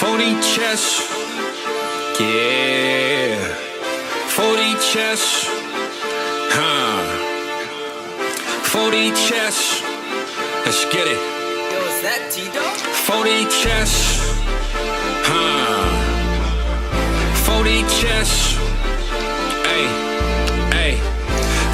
40 chess, yeah. 40 chess, 40 chess, let's get it. Yo, is that T-Dog? 40 chess, 40 chess, ay.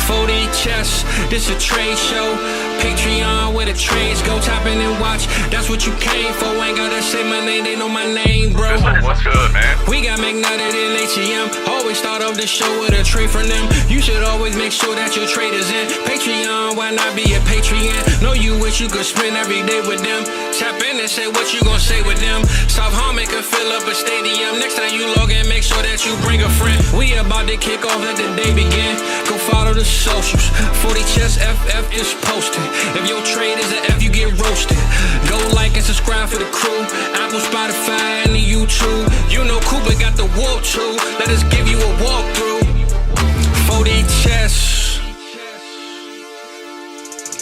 40 chess, this a trade show. Patreon where the trades go, tap in and watch. That's what you came for. Ain't gotta say my name, they know my name, bro. What's good, man? We got McNutted in ATM. Always start off the show with a trade from them. You should always make sure that your trade is in Patreon. Why not be a Patreon? Know you wish you could spend every day with them. Tap in and say what you gon' say with them. South Harmon can fill up a stadium. Next time you log in, make sure that you bring a friend. We about to kick off, let the day begin. Go follow the socials. 40 Chess FF is posted. If your trade is an F, you get roasted. Go like and subscribe for the crew. Apple, Spotify, and the YouTube. You know Cooper got the walk too. Let us give you a walkthrough. 40 Chess.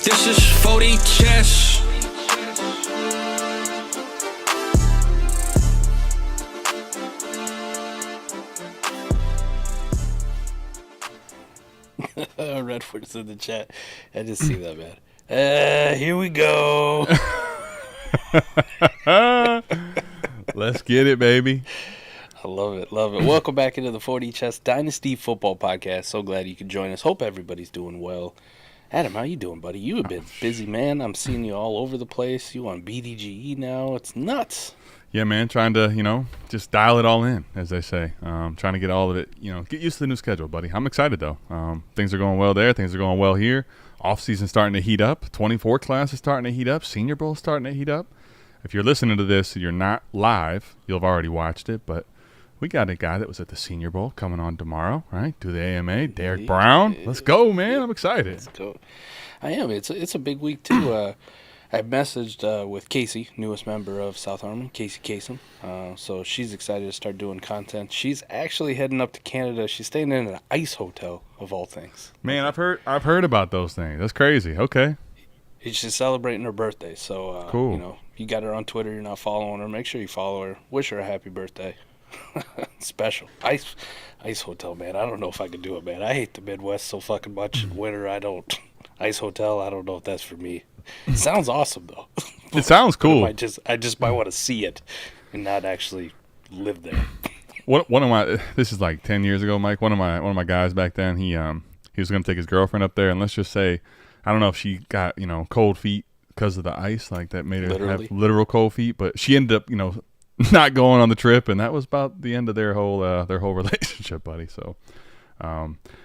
This is 40 Chess. Redford's in the chat. I just see that, man. Here we go. Let's get it, baby. I love it. Welcome back into the 40 Chess Dynasty Football Podcast. So glad you could join us. Hope everybody's doing well. Adam, how you doing, buddy? You have been busy, man. I'm seeing you all over the place. You on BDGE now. It's nuts. Yeah, man, trying to, just dial it all in, as they say. Trying to get all of it, get used to the new schedule, buddy. I'm excited, though. Things are going well there. Things are going well here. Off-season starting to heat up. 24 class is starting to heat up. Senior Bowl is starting to heat up. If you're listening to this, you're not live. You'll have already watched it, but we got a guy that was at the Senior Bowl coming on tomorrow, right? Do the AMA, Derek Brown. Let's go, man. I'm excited. Let's go. I am. It's a big week, too. I messaged with Casey, newest member of South Harmon, Casey Kasem. So she's excited to start doing content. She's actually heading up to Canada. She's staying in an ice hotel, of all things. Man, I've heard about those things. That's crazy. Okay. She's celebrating her birthday. So, cool. You got her on Twitter. You're not following her. Make sure you follow her. Wish her a happy birthday. Special. Ice hotel, man. I don't know if I could do it, man. I hate the Midwest so fucking much. In winter, I don't. Ice hotel, I don't know if that's for me. It sounds awesome, though. It sounds cool. I just might want to see it and not actually live there. One of my, this is like 10 years ago, Mike. One of my guys back then, he was going to take his girlfriend up there, and let's just say, I don't know if she got cold feet because of the ice, like that made her have literal cold feet, but she ended up not going on the trip, and that was about the end of their whole relationship, buddy. So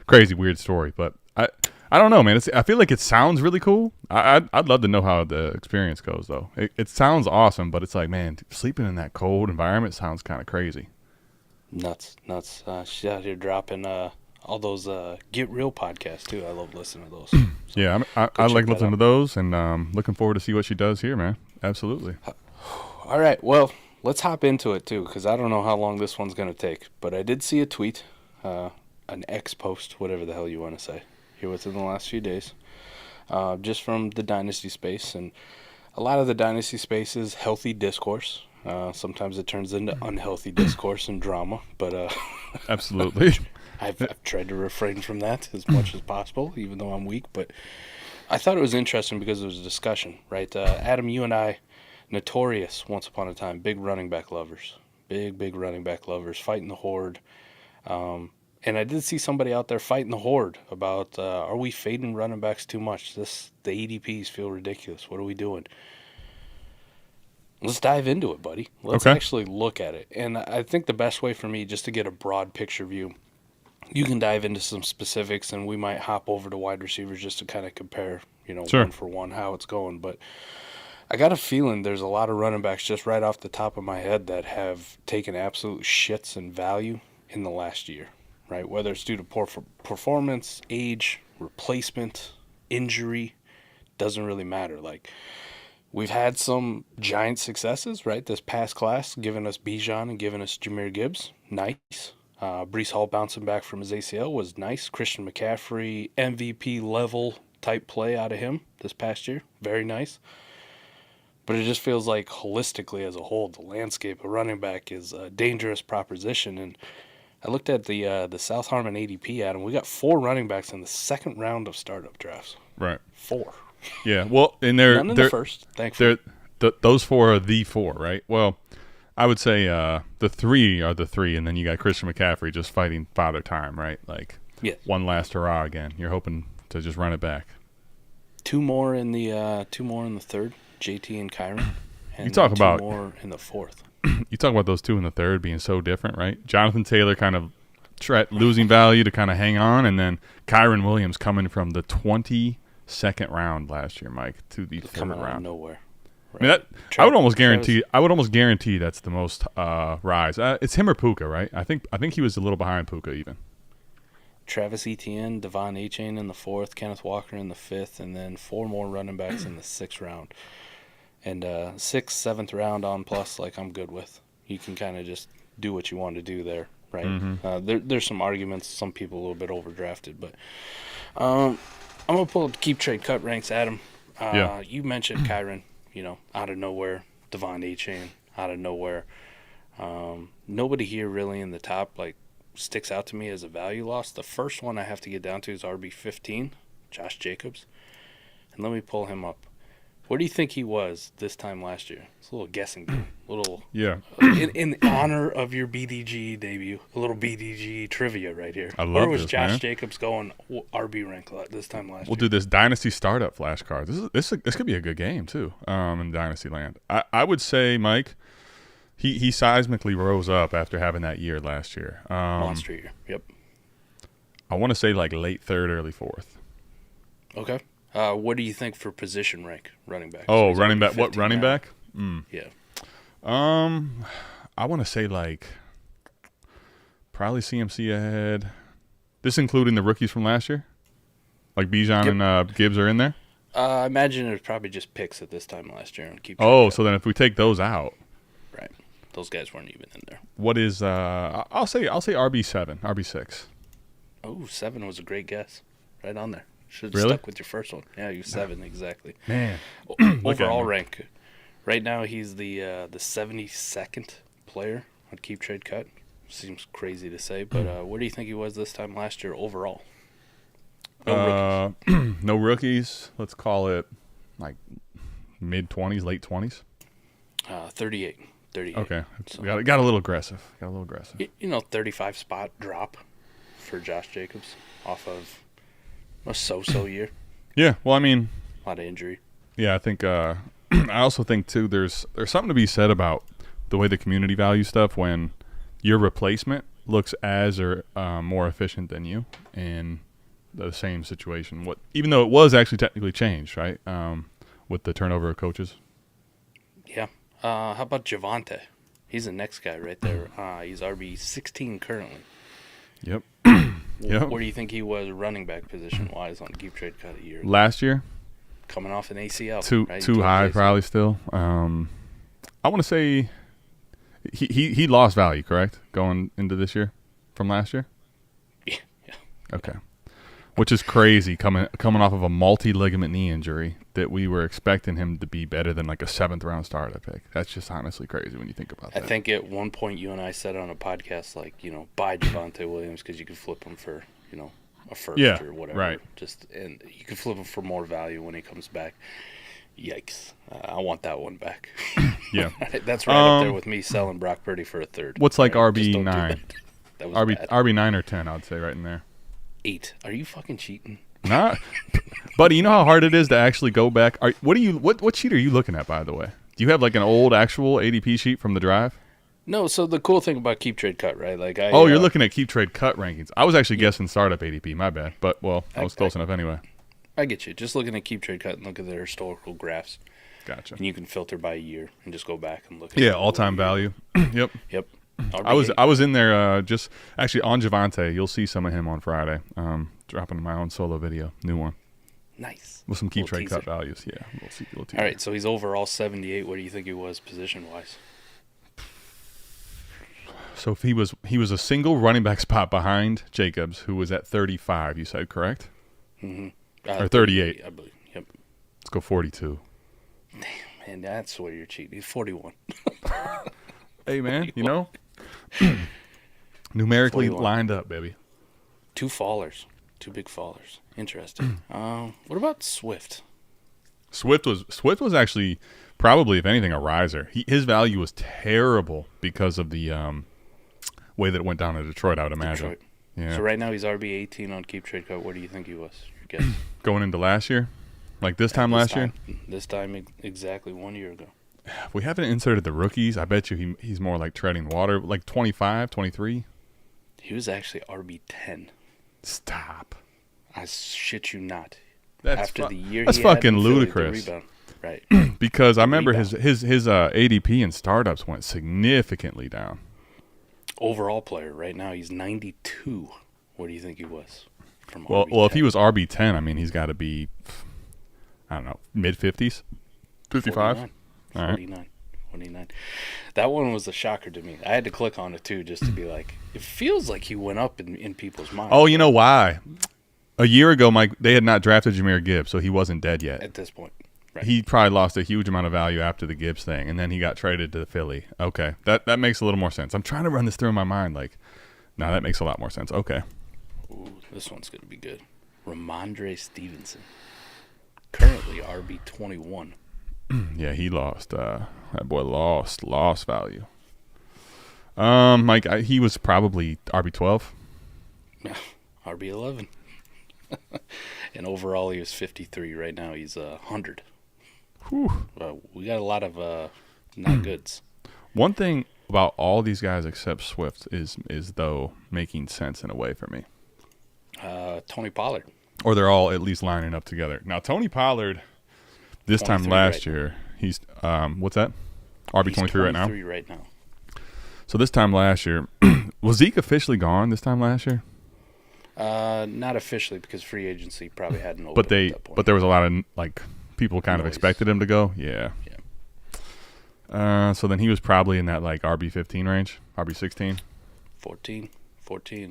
crazy, weird story, but I don't know, man. I feel like it sounds really cool. I'd love to know how the experience goes, though. It sounds awesome, but it's like, man, sleeping in that cold environment sounds kind of crazy. Nuts. She's out here dropping all those Get Real podcasts, too. I love listening to those. So yeah, I like listening to those, and looking forward to see what she does here, man. Absolutely. All right, well, let's hop into it, too, because I don't know how long this one's going to take. But I did see a tweet, an X post, whatever the hell you want to say, here within the last few days, just from the Dynasty space. And a lot of the Dynasty space is healthy discourse. Sometimes it turns into unhealthy discourse and drama, but absolutely. I've tried to refrain from that as much as possible, even though I'm weak. But I thought it was interesting because it was a discussion, right? Adam, you and I, notorious once upon a time, big running back lovers, big running back lovers, fighting the horde. And I did see somebody out there fighting the horde about, are we fading running backs too much? The ADPs feel ridiculous. What are we doing? Let's dive into it, buddy. Let's actually look at it. And I think the best way for me, just to get a broad picture view, you can dive into some specifics, and we might hop over to wide receivers just to kind of compare, sure, one for one, how it's going. But I got a feeling there's a lot of running backs just right off the top of my head that have taken absolute shits in value in the last year. Right, whether it's due to poor performance, age, replacement, injury, doesn't really matter. Like, we've had some giant successes, right? This past class, giving us Bijan and giving us Jahmyr Gibbs, nice. Breece Hall bouncing back from his ACL was nice. Christian McCaffrey, MVP level type play out of him this past year, very nice. But it just feels like holistically as a whole, the landscape of running back is a dangerous proposition. And I looked at the South Harmon ADP, Adam. We got 4 running backs in the second round of startup drafts. Right. 4. Yeah. Well, and they're None in the first, thankfully. Those 4 are the 4, right? Well, I would say the 3 are the 3, and then you got Christian McCaffrey just fighting father time, right? Like one last hurrah again. You're hoping to just run it back. 2 more in the third, JT and Kyron. And you talk 2 about more in the fourth. You talk about those 2 in the third being so different, right? Jonathan Taylor kind of losing value to kind of hang on, and then Kyron Williams coming from the 22nd round last year, Mike, to the third Coming out of round. nowhere. Right. I mean, I would almost guarantee that's the most rise. It's him or Puka, right? I think he was a little behind Puka even. Travis Etienne, Devon Achane in the 4th, Kenneth Walker in the 5th, and then 4 more running backs in the 6th round. And 6th, 7th round on plus, like, I'm good with. You can kind of just do what you want to do there, right? Mm-hmm. There's some arguments, some people a little bit overdrafted, but I'm going to pull up the Keep Trade Cut ranks, Adam. You mentioned Kyron, out of nowhere. Devon Achane, out of nowhere. Nobody here really in the top, like, sticks out to me as a value loss. The first one I have to get down to is RB15, Josh Jacobs. And let me pull him up. Where do you think he was this time last year? It's a little guessing game. In honor of your BDG debut, a little BDG trivia right here. I love Where was this, Josh man. Jacobs going RB rank this time last year? We'll do this Dynasty startup flashcard. This could be a good game too in Dynasty land. I would say, Mike, he seismically rose up after having that year last year. Monster year. Yep. I want to say like late 3rd, early 4th. Okay. What do you think for position rank running back? Oh, running back. What running back? Yeah. I want to say like probably CMC ahead. This including the rookies from last year, like Bijan and Gibbs are in there. I imagine it was probably just picks at this time last year and keep. So then if we take those out, right, those guys weren't even in there. What is? I'll say RB7, RB6. Oh, 7 was a great guess, right on there. Should have Really? stuck with your first one. Yeah, you 7 exactly. Man, Overall rank, right now he's the 72nd player on Keep Trade Cut. Seems crazy to say, but where do you think he was this time last year overall? No rookies. No rookies. Let's call it like mid-20s, late 20s. 38. Okay, So, got a little aggressive. 35 spot drop for Josh Jacobs off of a so-so year. Yeah, well, I mean, A lot of injury. yeah, I think I also think too there's something to be said about the way the community values stuff when your replacement looks as or more efficient than you in the same situation. Even though it was actually technically changed, right? With the turnover of coaches. Yeah. How about Javonte? He's the next guy right there. He's RB16 currently. Yep. Yep. Where do you think he was running back position-wise on Keep Trade Cut a year? Last year, Coming off an ACL. right? too high ACL. probably still. I want to say he lost value, correct? Going into this year from last year? Yeah. Okay. Which is crazy coming off of a multi-ligament knee injury that we were expecting him to be better than like a 7th-round startup pick. That's just honestly crazy when you think about that. I think at one point you and I said on a podcast, like, buy Javonte Williams because you could flip him for, a first or whatever. Right. And you could flip him for more value when he comes back. Yikes. I want that one back. Yeah. That's right up there with me selling Brock Purdy for a 3rd. What's like Right? Just don't do RB9? that. That was bad. RB9 or 10, I'd say right in there. 8. Are you fucking cheating? Not, buddy. You know how hard it is to actually go back. What sheet are you looking at, by the way? Do you have like an old actual ADP sheet from the drive? No. So the cool thing about Keep Trade Cut, right? Like you're looking at Keep Trade Cut rankings. I was actually guessing startup ADP. My bad. But I was close enough anyway. I get you. Just looking at Keep Trade Cut and look at their historical graphs, Gotcha. and you can filter by year and just go back and look. Yeah, all-time value. Yep. Yep. I was in there just actually on Javonte. You'll see some of him on Friday. Dropping my own solo video, new one. Nice. With some Keep Little Trade Cut teaser. values. Yeah, little teaser. All right, so he's overall 78. What do you think he was position-wise? So if he was a single running back spot behind Jacobs, who was at 35, you said, correct? Mm-hmm. Or 38. I believe. Yep. Let's go 42. Man, And that's where you're cheating. He's 41. Hey, man, you know, numerically 41. lined up, baby. 2 fallers. 2 big fallers. Interesting. What about Swift? Swift was actually probably, if anything, a riser. His value was terrible because of the way that it went down in Detroit, I would imagine. Detroit. Yeah. So right now he's RB18 on Keep Trade Cut. What do you think he was? Your guess? Going into last year? Like this time last year? This time exactly 1 year ago. If we haven't inserted the rookies, I bet you he's more like treading water, like 25, 23. He was actually RB10. Stop. I shit you not. That's After the year that's he had fucking in Philly, the ludicrous. rebound. Right. Because I remember Rebound. his ADP in startups went significantly down. Overall player right now he's 92. What do you think he was? From Well, RB10? if he was RB10, I mean he's got to be, I don't know, mid 50s, 55. 49. All right. 49. That one was a shocker to me. I had to click on it too just to be like, it feels like he went up in people's minds. Oh, you know why? A year ago, Mike, they had not drafted Jahmyr Gibbs, so he wasn't dead yet. At this point. Right. He probably lost a huge amount of value after the Gibbs thing, and then he got traded to Philly. Okay, that makes a little more sense. I'm trying to run this through in my mind. Like, no, that makes a lot more sense. Okay. Ooh, this one's going to be good. Ramondre Stevenson. Currently RB21. Yeah, he lost. That boy lost value. Mike, he was probably RB12. RB11. And overall, he was 53. Right now, he's 100. Whew. We got a lot of not goods. One thing about all these guys except Swift is though making sense in a way for me. Tony Pollard. Or they're all at least lining up together. Now, Tony Pollard, this time 23 last right year, he's what's that? RB23 right now. 23 right now. So this time last year, was Zeke officially gone this time last year? Not officially because free agency probably hadn't opened. But at that point. but there was a lot of like people kind of Noise. expected him to go. Yeah. So then he was probably in that like RB15 range, RB16. 14,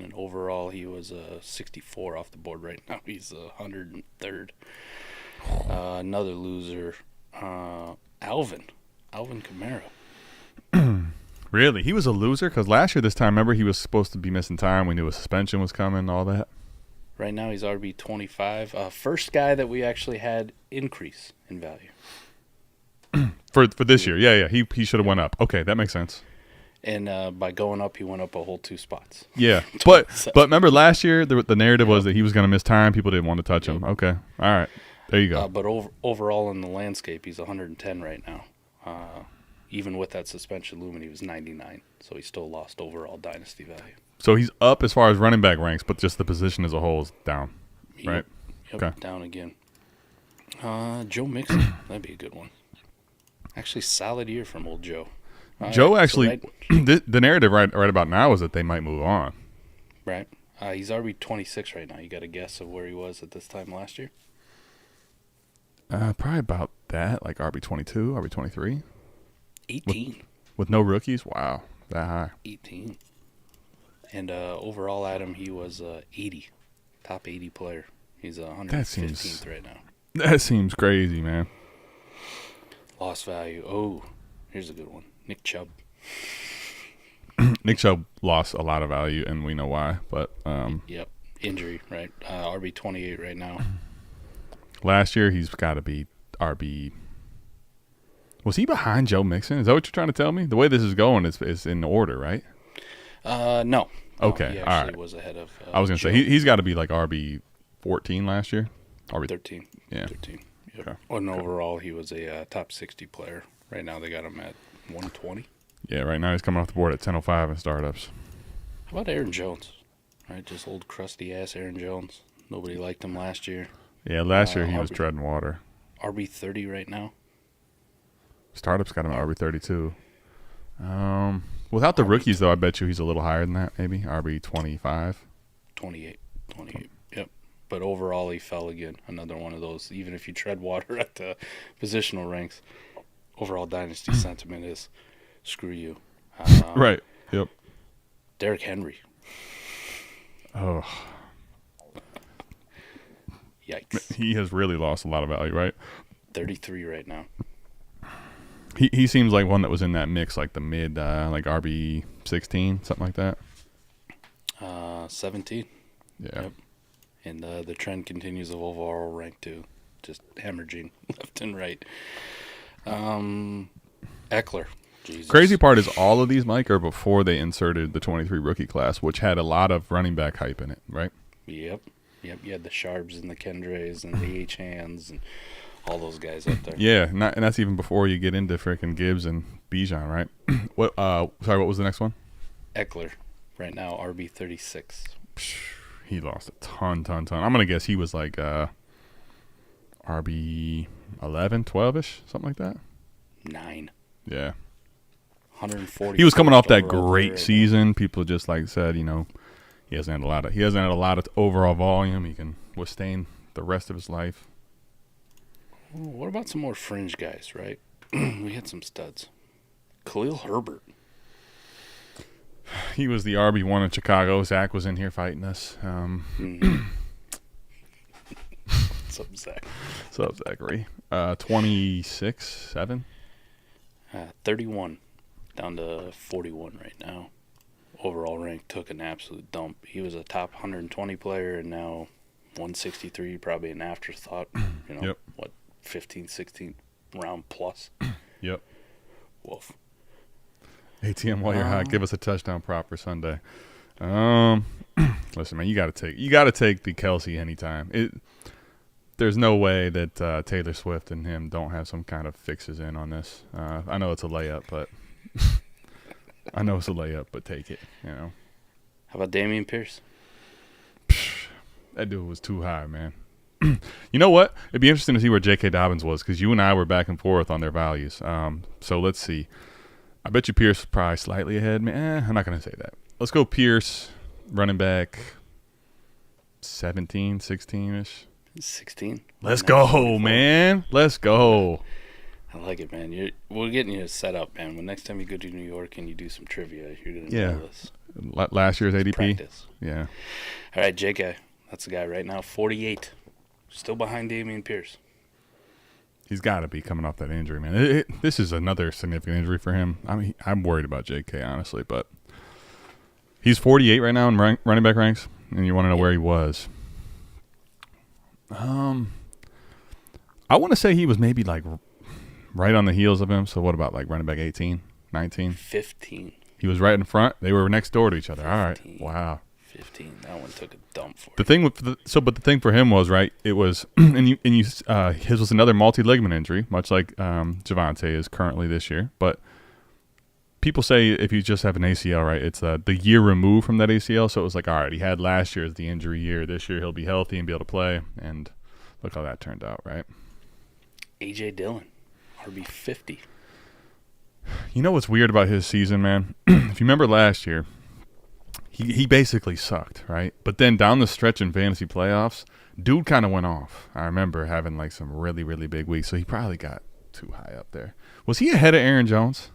and overall he was 64 off the board right now. He's 103rd. Another loser, Alvin Kamara. Really? He was a loser? Because last year this time, remember, he was supposed to be missing time. We knew a suspension was coming, all that. Right now he's RB25. First guy that we actually had increase in value. For this year. Yeah. He should have went up. Okay, that makes sense. And by going up, he went up a whole 2 spots. Yeah. But remember last year, the narrative was that he was going to miss time. People didn't want to touch him. Okay. All right. There you go. But overall in the landscape, he's 110 right now. Even with that suspension looming, he was 99. So he still lost overall dynasty value. So he's up as far as running back ranks, but just the position as a whole is down, right? Yep, Okay. down again. Joe Mixon, that'd be a good one. Actually, solid year from old Joe. Joe actually, the narrative right about now is that they might move on. Right. He's RB26 right now. You got a guess of where he was at this time last year? Probably about that, like RB22, RB23. 18. With no rookies? Wow, that high. 18. And overall, Adam, he was 80. Top 80 player. He's 115th right now. That seems crazy, man. Lost value. Oh, here's a good one. Nick Chubb. Nick Chubb lost a lot of value, and we know why. But Yep. Injury, right? RB28 right now. last year, he's got to be RB. Was he behind Joe Mixon? Is that what you're trying to tell me? The way this is going is in order, right? No. Okay, He all actually right. was ahead of I was going to say, he's got to be like RB14 last year. RB 13. Yeah. 13. Yep. Okay. And overall, he was a top 60 player. Right now, they got him at 120. Yeah, right now he's coming off the board at 10:05 in startups. How about Aaron Jones? Right, just old crusty ass Aaron Jones. Nobody liked him last year. Yeah, last year he was RB treading water. RB30 right now. Startups got him at RB32. Without the rookies, though, I bet you he's a little higher than that, maybe RB25. 28. Yep. But overall, he fell again. Another one of those. Even if you tread water at the positional ranks, overall dynasty sentiment is screw you. Right. Yep. Derrick Henry. Oh, Yikes. he has really lost a lot of value, right? 33 right now. He seems like one that was in that mix, like the mid, like RB 16, something like that. 17. Yeah. Yep. And the trend continues of overall rank too, just hemorrhaging left and right. Eckler. Jesus. Crazy part is all of these, Mike, are before they inserted the 23 rookie class, which had a lot of running back hype in it, right? Yep. You had the Sharps and the Kendrays and the H-Hands and all those guys up there. Yeah, and that's even before you get into freaking Gibbs and Bijan, right? What was the next one? Eckler, right now, RB 36. He lost a ton. I'm going to guess he was like RB 11, 12-ish, something like that. 9. Yeah. 140. He was coming off that great season. People just said, he hasn't had a lot of overall volume. He can withstand the rest of his life. What about some more fringe guys, right? We had some studs. Khalil Herbert. He was the RB1 in Chicago. Zach was in here fighting us. What's up, Zach? What's up, Zachary? 26, 7? 31. Down to 41 right now. Overall rank took an absolute dump. He was a top 120 player, and now 163, probably an afterthought. Yep. What, 15th, 16th round plus? Yep. Wolf. ATM while you're hot, give us a touchdown prop for Sunday. Listen, man, you got to take the Kelsey anytime. There's no way that Taylor Swift and him don't have some kind of fixes in on this. I know it's a layup, but take it. How about Dameon Pierce? That dude was too high, man. You know what? It'd be interesting to see where J.K. Dobbins was because you and I were back and forth on their values. So let's see. I bet you Pierce is probably slightly ahead. I'm not going to say that. Let's go Pierce, running back 17, 16-ish. 16. Let's go, man. Let's go. I like it, man. We're getting you set up, man. When next time you go to New York and you do some trivia, you're going to know this. Last year's ADP. Practice. Yeah. All right, JK. That's the guy right now, 48. Still behind Dameon Pierce. He's got to be coming off that injury, man. This is another significant injury for him. I mean, I'm worried about JK, honestly, but he's 48 right now in running back ranks, and you want to know where he was. I want to say he was maybe right on the heels of him. So what about running back 18, 19? 15. He was right in front. They were next door to each other. 15. All right. Wow. 15. That one took a dump for the thing but the thing for him was right. It was his was another multi-ligament injury, much like Javonte is currently this year. But people say if you just have an ACL, right, it's the year removed from that ACL. So it was all right, he had last year as the injury year. This year he'll be healthy and be able to play. And look how that turned out, right? A.J. Dillon, RB 50. You know what's weird about his season, man? If you remember last year, he basically sucked, right? But then down the stretch in fantasy playoffs, dude kind of went off. I remember having some really, really big weeks. So he probably got too high up there. Was he ahead of Aaron Jones?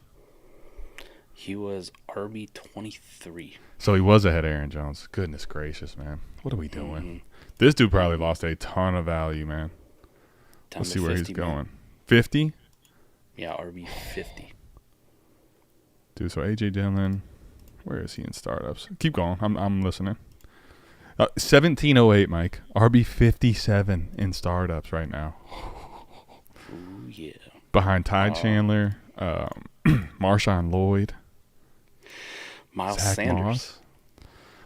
He was RB 23. So he was ahead of Aaron Jones. Goodness gracious, man. What are we doing? Mm-hmm. This dude probably lost a ton of value, man. Let's see where 50, he's going. 50? Yeah, RB 50. Dude, so A.J. Dillon, where is he in startups? Keep going. I'm listening. 1708, Mike. RB 57 in startups right now. Ooh, yeah. Behind Ty Chandler, Marshawn Lloyd, Miles Zach Sanders. Moss.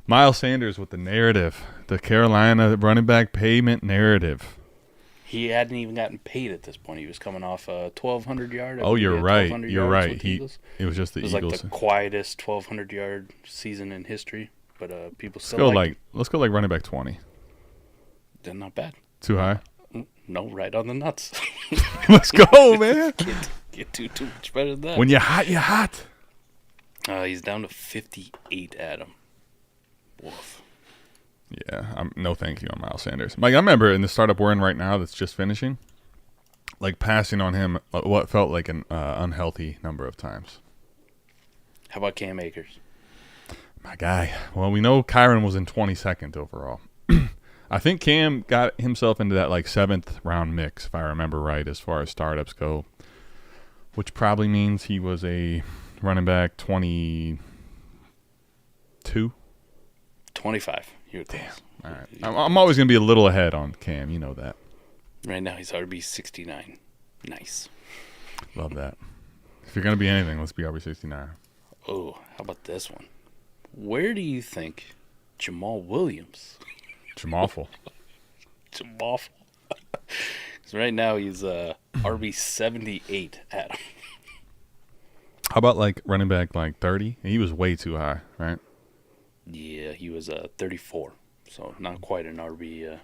Miles Sanders with the narrative, the Carolina running back payment narrative. He hadn't even gotten paid at this point. He was coming off a 1,200 yard. Oh, you're right. You're right. It was just the Eagles. It was like the quietest 1,200 yard season in history. But people still let's go running back 20. Then not bad. Too high? No, right on the nuts. Let's go, man. Get too much better than that. When you're hot, you're hot. He's down to 58, Adam. Woof. Yeah, no thank you on Miles Sanders. Mike, I remember in the startup we're in right now that's just finishing, passing on him what felt like an unhealthy number of times. How about Cam Akers? My guy. Well, we know Kyron was in 22nd overall. I think Cam got himself into that 7th round mix, if I remember right, as far as startups go which probably means he was a running back 22. 25. You're close. All right. I'm always going to be a little ahead on Cam. You know that. Right now he's RB 69. Nice. Love that. If you're going to be anything, let's be RB 69. Oh, how about this one? Where do you think Jamal Williams? Jamawful. Jamal. Because right now he's RB 78 at him. How about like running back like 30? He was way too high, right? Yeah, he was 34. So not quite an RB,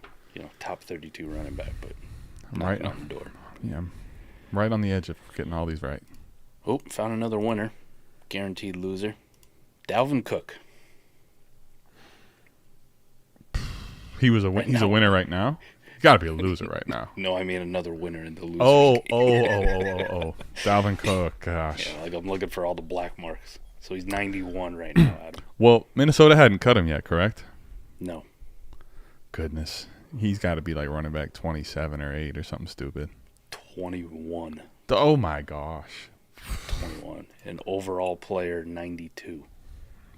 top 32 running back, but right on the door. Yeah, I'm right on the edge of getting all these right. Oh, found another winner. Guaranteed loser. Dalvin Cook. He's a winner right now. He's got to be a loser right now. No, I mean another winner in the loser. Oh. Dalvin Cook, gosh. Yeah, like I'm looking for all the black marks. So he's 91 right now, Adam. Well, Minnesota hadn't cut him yet, correct? No. Goodness. He's got to be like running back 27 or 8 or something stupid. 21. Oh, my gosh. 21. An overall player, 92.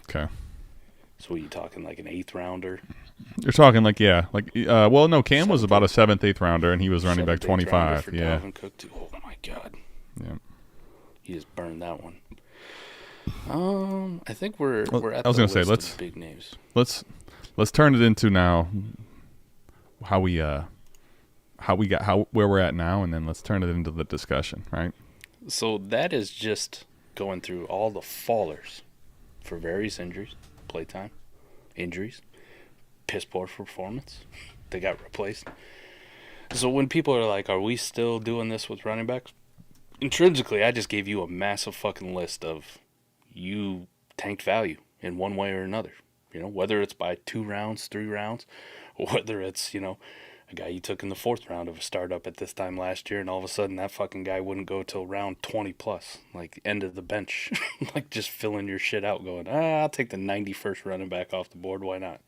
Okay. So what are you talking, like an 8th rounder? You're talking like, yeah. No, Cam was about a 7th, 8th rounder, and he was running back 25. Yeah. Dalvin Cook too. Oh, my God. Yeah. He just burned that one. I think we're at I was the gonna say, list of big names. Let's turn it into now where we're at now, and then let's turn it into the discussion, right? So that is just going through all the fallers for various injuries, playtime, injuries, piss poor performance. They got replaced. So when people are like, are we still doing this with running backs? Intrinsically, I just gave you a massive fucking list of you tanked value in one way or another. Whether it's by 2 rounds, 3 rounds, or whether it's, a guy you took in the 4th round of a startup at this time last year, and all of a sudden that fucking guy wouldn't go till round 20 plus, like end of the bench, like just filling your shit out going, I'll take the 91st running back off the board. Why not?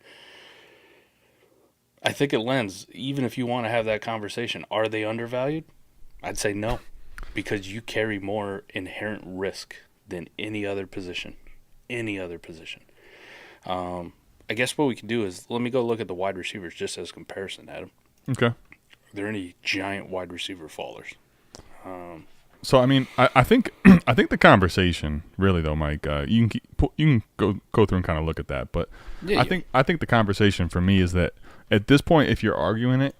I think it lends, even if you want to have that conversation, are they undervalued? I'd say no, because you carry more inherent risk than any other position. I guess what we can do is let me go look at the wide receivers just as comparison, Adam. Okay. Are there any giant wide receiver fallers? So I mean, I think the conversation really though, Mike, you can go through and kind of look at that, but Yeah, I think the conversation for me is that at this point, if you're arguing it,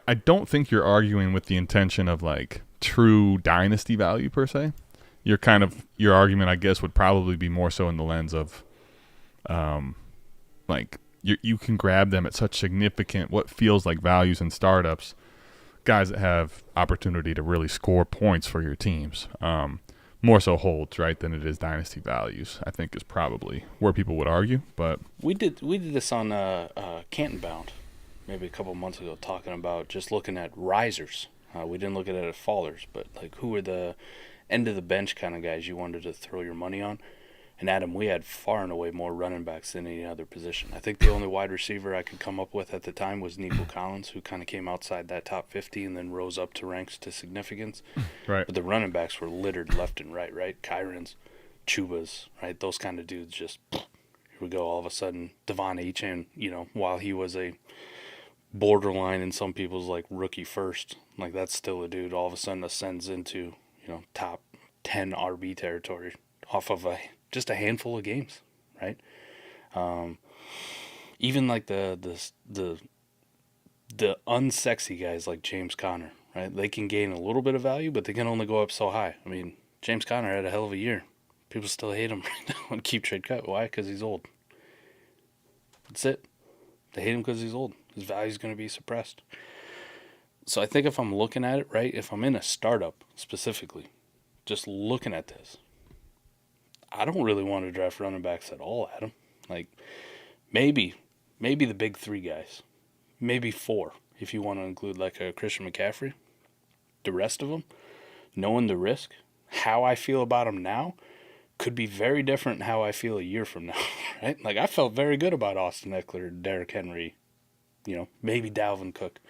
I don't think you're arguing with the intention of like true dynasty value per se. Your argument, I guess, would probably be more so in the lens of, like you can grab them at such significant, what feels like values in startups, guys that have opportunity to really score points for your teams. More so holds, right, than it is dynasty values, I think is probably where people would argue. But we did this on Canton Bound maybe a couple months ago, talking about just looking at risers. We didn't look at it as fallers, but like who were the end of the bench kind of guys you wanted to throw your money on. And Adam, we had far and away more running backs than any other position. I think the only wide receiver I could come up with at the time was Nico Collins, who kind of came outside that top 50 and then rose up to ranks to significance. right, But the running backs were littered left and right? Kyron's, Chubas, right? Those kind of dudes just, here we go, all of a sudden, Devon Achane, while he was a borderline in some people's like rookie first, like that's still a dude, all of a sudden ascends into, top 10 RB territory off of just a handful of games, right? Even like the unsexy guys like James Conner, right? They can gain a little bit of value, but they can only go up so high. I mean, James Conner had a hell of a year. People still hate him right now on keep trade cut. Why? Because he's old. That's it. They hate him because he's old. His value's going to be suppressed. So I think if I'm looking at it, right, if I'm in a startup specifically, just looking at this, I don't really want to draft running backs at all, Adam. Like, maybe the big 3 guys. Maybe 4, if you want to include like a Christian McCaffrey. The rest of them, knowing the risk, how I feel about them now, could be very different than how I feel a year from now, right? Like, I felt very good about Austin Eckler, Derrick Henry, maybe Dalvin Cook.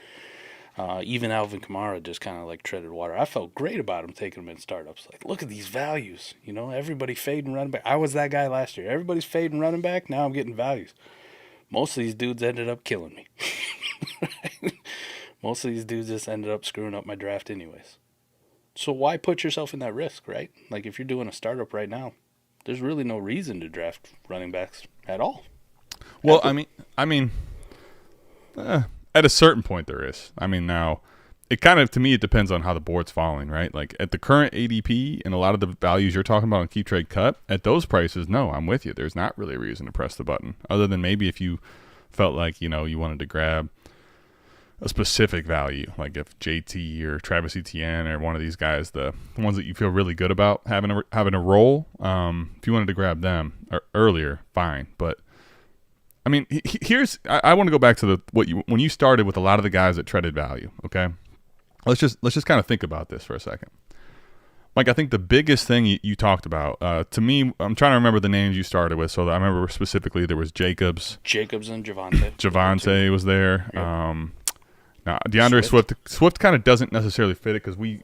Even Alvin Kamara just kind of like treaded water. I felt great about him taking him in startups. Like, look at these values. You know, everybody fading running back. I was that guy last year. Everybody's fading running back. Now I'm getting values. Most of these dudes ended up killing me. Most of these dudes just ended up screwing up my draft anyways. So why put yourself in that risk, right? Like, if you're doing a startup right now, there's really no reason to draft running backs at all. Well, I mean, at a certain point there is. I mean, now, it kind of, to me, it depends on how the board's falling, right? Like, at the current ADP and a lot of the values you're talking about on Keep Trade Cut, at those prices, no, I'm with you. There's not really a reason to press the button, other than maybe if you felt like, you know, you wanted to grab a specific value, like if JT or Travis Etienne or one of these guys, the ones that you feel really good about having a role, if you wanted to grab them earlier, fine. But I mean, I want to go back to when you started with a lot of the guys that traded value. Okay, let's just kind of think about this for a second. Mike, I think the biggest thing you talked about, to me, I'm trying to remember the names you started with. So I remember specifically there was Jacobs and Javonte. Javonte was there. Yep. Now, DeAndre Swift kind of doesn't necessarily fit it because we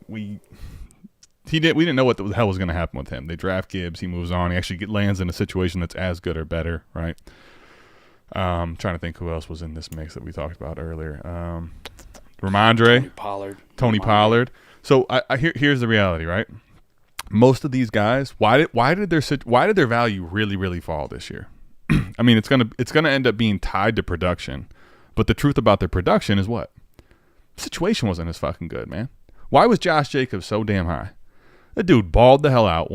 didn't know what the hell was going to happen with him. They draft Gibbs, he moves on, he actually lands in a situation that's as good or better, right? Trying to think who else was in this mix that we talked about earlier. Ramondre, Tony Pollard. So here's the reality, right? Most of these guys, why did their value really, really fall this year? I mean, it's gonna end up being tied to production, but the truth about their production is what? The situation wasn't as fucking good, man. Why was Josh Jacobs so damn high? The dude balled the hell out,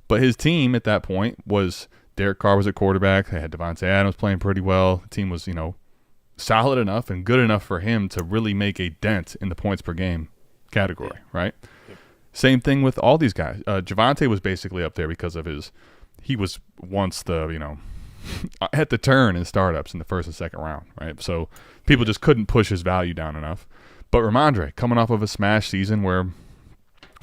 but his team at that point was Derek Carr was at quarterback. They had Devontae Adams playing pretty well. The team was, you know, solid enough and good enough for him to really make a dent in the points per game category, right? Yep. Same thing with all these guys. Javonte was basically up there because of he was once the, you know, at the turn in startups in the first and second round, right? So people just couldn't push his value down enough. But Ramondre, coming off of a smash season where,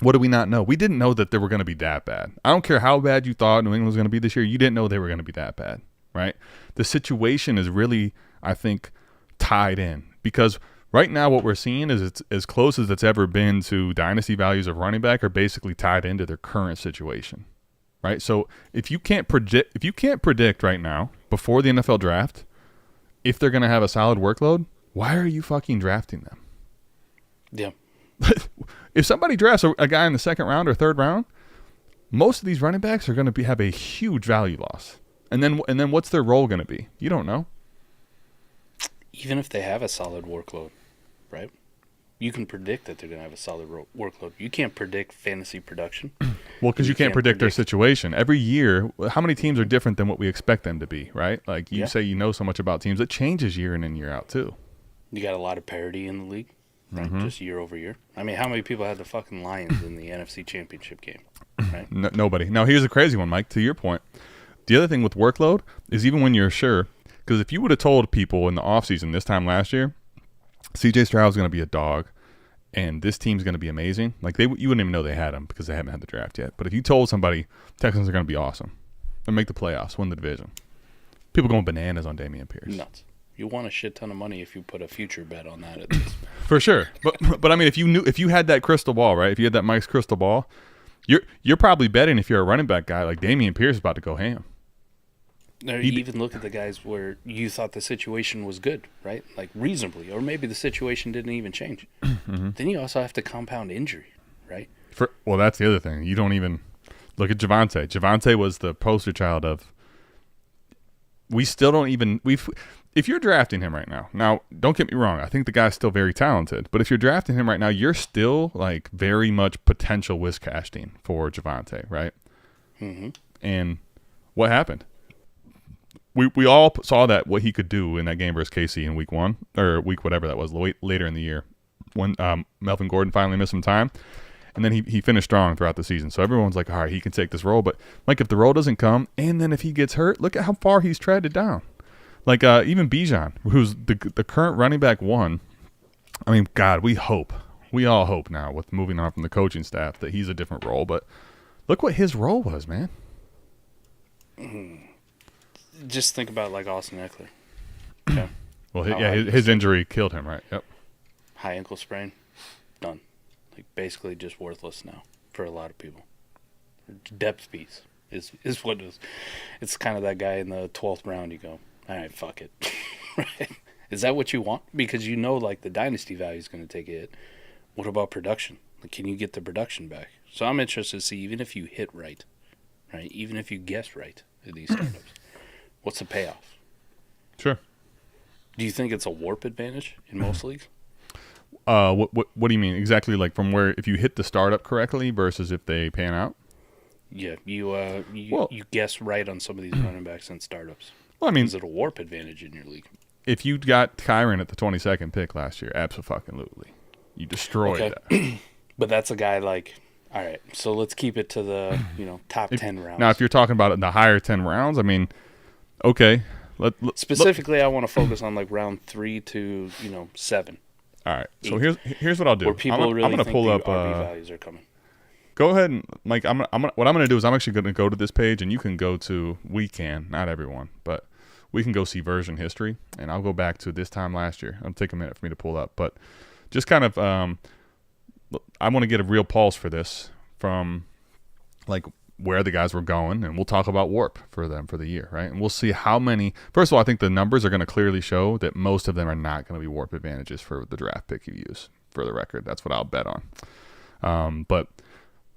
what do we not know? We didn't know that they were going to be that bad. I don't care how bad you thought New England was going to be this year. You didn't know they were going to be that bad, right? The situation is really, I think, tied in because right now what we're seeing is it's as close as it's ever been to dynasty values of running back are basically tied into their current situation, right? So if you can't predict right now before the NFL draft if they're going to have a solid workload, why are you fucking drafting them? Yeah. If somebody drafts a guy in the second round or third round, most of these running backs are going to have a huge value loss. And then what's their role going to be? You don't know. Even if they have a solid workload, right? You can predict that they're going to have a solid workload. You can't predict fantasy production. Well, because you can't predict their situation. Every year, how many teams are different than what we expect them to be, right? Like you say you know so much about teams. It changes year in and year out, too. You got a lot of parity in the league. Right? Mm-hmm. Just year over year. I mean, how many people had the fucking Lions in the NFC Championship game? Right? Nobody. Now, here's a crazy one, Mike, to your point. The other thing with workload is even when you're sure, because if you would have told people in the offseason this time last year, CJ Stroud's going to be a dog and this team's going to be amazing, like you wouldn't even know they had him because they haven't had the draft yet. But if you told somebody Texans are going to be awesome and make the playoffs, win the division, people going bananas on Dameon Pierce. Nuts. You want a shit ton of money if you put a future bet on that at least. For sure. But I mean, if you had that crystal ball, right? If you had that Mike's crystal ball, you're probably betting if you're a running back guy like Dameon Pierce is about to go ham. Or you even look at the guys where you thought the situation was good, right? Like reasonably, or maybe the situation didn't even change. Mm-hmm. Then you also have to compound injury, right? Well, that's the other thing. You don't even look at Javonte. Javonte was the poster child of. We still don't even if you're drafting him right now. Now, don't get me wrong. I think the guy's still very talented. But if you're drafting him right now, you're still like very much potential whiscasting for Javonte, right? Mm-hmm. And what happened? We all saw that what he could do in that game versus KC in week 1 or week whatever that was later in the year when Melvin Gordon finally missed some time, and then he finished strong throughout the season. So everyone's like, all right, he can take this role. But like if the role doesn't come, and then if he gets hurt, look at how far he's treaded down. Like even Bijan, who's the current running back 1. I mean, God, we all hope now with moving on from the coaching staff that he's a different role. But look what his role was, man. Just think about like Austin Eckler. Okay. Well, his injury killed him, right? Yep. high ankle sprain, done. Like basically just worthless now for a lot of people. Depth piece is what it is. It's kind of that guy in the 12th round. You go, all right, fuck it. Right? Is that what you want? Because you know, like the dynasty value is going to take a hit. What about production? Like, can you get the production back? So I'm interested to see, even if you hit right, even if you guess right in these startups, what's the payoff? Sure. Do you think it's a warp advantage in most leagues? What do you mean exactly? Like from where if you hit the startup correctly versus if they pan out? Yeah, you guess right on some of these running backs and startups. Well, I mean, is it a warp advantage in your league? If you got Kyron at the 22nd pick last year, absolutely, you destroyed that. But that's a guy like, all right, so let's keep it to the top 10 rounds. Now, if you're talking about the higher 10 rounds, I mean, okay. Specifically, I want to focus on like round 3 to 7. All right. So here's what I'll do. Where people I'm really gonna think pull the up RB values are coming. Go ahead and Mike. What I'm gonna do is I'm actually gonna go to this page, and you can go to. We can, not everyone, but we can go see version history, and I'll go back to this time last year. It'll take a minute for me to pull up, but just kind of I want to get a real pulse for this from like where the guys were going, and we'll talk about warp for them for the year, right? And we'll see how many. First of all, I think the numbers are going to clearly show that most of them are not going to be warp advantages for the draft pick you use. For the record, that's what I'll bet on. But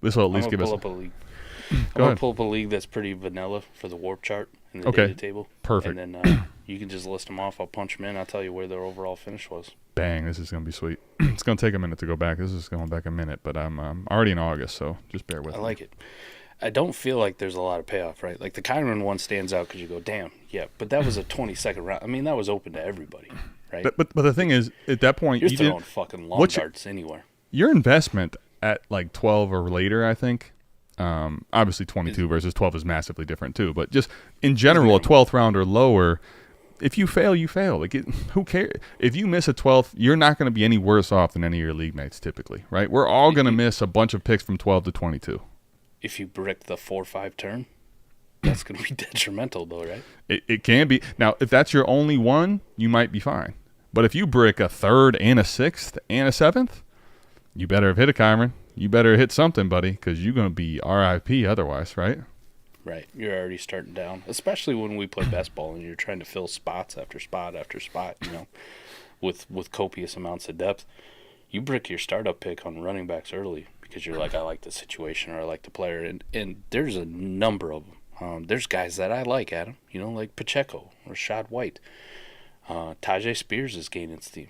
this will at least give us. I'm gonna pull up a league that's pretty vanilla for the warp chart in the data table. Perfect. And then you can just list them off. I'll punch them in. I'll tell you where their overall finish was. Bang! This is gonna be sweet. It's gonna take a minute to go back. This is going back a minute, but I'm already in August, so just bear with me. I like it. I don't feel like there's a lot of payoff, right? Like the Kyron one stands out because you go, damn, yeah. But that was a 22nd round. I mean, that was open to everybody, right? But the thing is, at that point, you're you throwing didn't, fucking long darts anywhere. Your investment at like 12 or later, I think. Obviously, 22 versus 12 is massively different too. But just in general, a 12th round or lower, if you fail, you fail. Like, who cares? If you miss a 12th, you're not going to be any worse off than any of your league mates typically, right? We're all going to miss a bunch of picks from 12 to 22. If you brick the 4-5 turn, that's going to be detrimental, though, right? It can be. Now, if that's your only one, you might be fine. But if you brick a 3rd and a 6th and a 7th, you better have hit a Kyron. You better hit something, buddy, because you're going to be RIP otherwise, right? Right. You're already starting down, especially when we play best ball and you're trying to fill spots after spot after spot, with copious amounts of depth. You brick your startup pick on running backs early because you're like, I like the situation or I like the player. And there's a number of them. There's guys that I like, Adam, like Pacheco or Rashad White. Tajay Spears is gaining steam.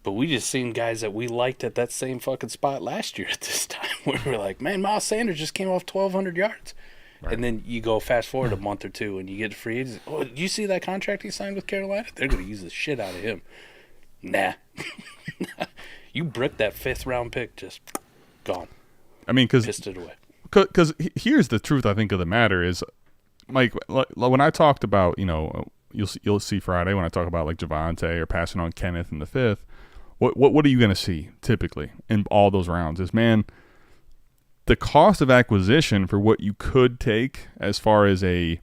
But we just seen guys that we liked at that same fucking spot last year at this time where we were like, man, Miles Sanders just came off 1,200 yards. Right. And then you go fast forward a month or two and you get free agents. Oh, you see that contract he signed with Carolina? They're going to use the shit out of him. Nah. You bricked that 5th round pick, just gone. I mean, because pissed it away. Because here's the truth, I think, of the matter is, Mike, when I talked about, you'll see Friday when I talk about like Javonte or passing on Kenneth in the 5th, what are you going to see typically in all those rounds is, man, the cost of acquisition for what you could take as far as a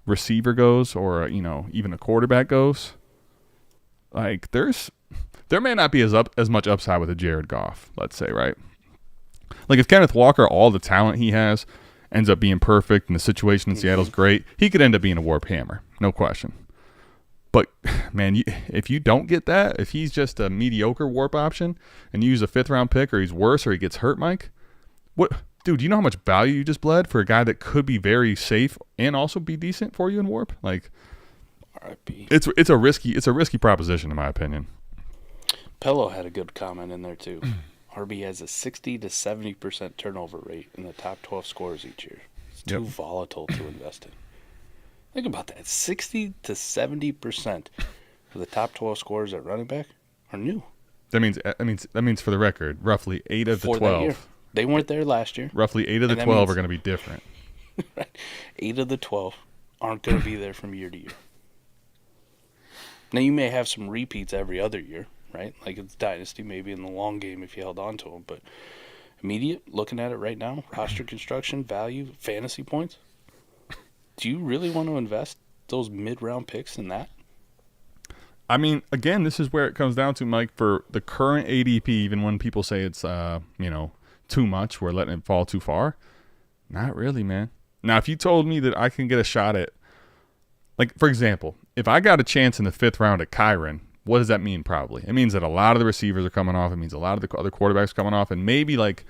receiver goes or, even a quarterback goes, like there may not be as much upside with a Jared Goff, let's say, right? Like if Kenneth Walker, all the talent he has, ends up being perfect and the situation in Seattle's great, he could end up being a warp hammer, no question. But, man, if you don't get that, if he's just a mediocre warp option and you use a 5th round pick or he's worse or he gets hurt, Mike, dude, do you know how much value you just bled for a guy that could be very safe and also be decent for you in warp? Like, RIP. It's a risky proposition in my opinion. Pello had a good comment in there too. RB has a 60 to 70% turnover rate in the top 12 scores each year. It's too volatile to invest in. Think about that. 60 to 70% of the top 12 scores at running back are new. That means for the record, roughly 8 of the 12. They weren't there last year. Roughly 8 of the 12 are going to be different. Right. 8 of the 12 aren't going to be there from year to year. Now, you may have some repeats every other year, right? Like it's Dynasty, maybe in the long game if you held on to them. But immediate, looking at it right now, roster construction, value, fantasy points. Do you really want to invest those mid-round picks in that? I mean, again, this is where it comes down to, Mike, for the current ADP, even when people say it's, too much, we're letting it fall too far. Not really, man. Now, if you told me that I can get a shot at, like, for example, if I got a chance in the 5th round at Kyron, what does that mean probably? It means that a lot of the receivers are coming off. It means a lot of the other quarterbacks are coming off. And maybe, like,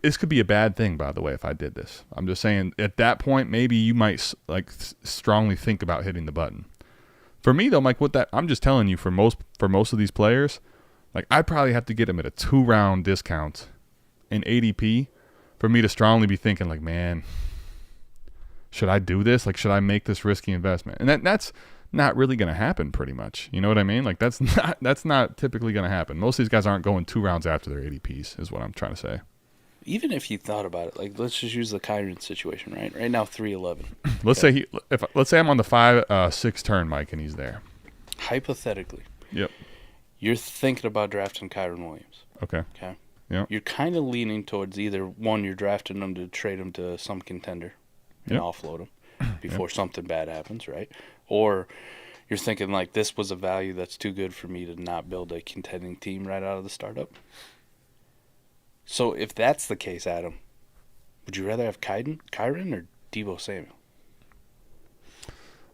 this could be a bad thing, by the way, if I did this. I'm just saying, at that point, maybe you might, like, strongly think about hitting the button. For me, though, Mike, I'm just telling you, for most of these players, like, I'd probably have to get them at a 2-round discount in ADP for me to strongly be thinking, like, man, should I do this? Like, should I make this risky investment? And that's not really going to happen, pretty much. You know what I mean? Like, that's not typically going to happen. Most of these guys aren't going 2 rounds after their ADPs, is what I'm trying to say. Even if you thought about it, like, let's just use the Kyron situation, right? Right now, 311. Let's say I'm on the 5-6 turn, Mike, and he's there. Hypothetically. Yep. You're thinking about drafting Kyron Williams. Okay. Yep. You're kind of leaning towards either, one, you're drafting him to trade him to some contender and offload him before something bad happens, right? Or you're thinking, like, this was a value that's too good for me to not build a contending team right out of the startup. So if that's the case, Adam, would you rather have Kyron or Deebo Samuel?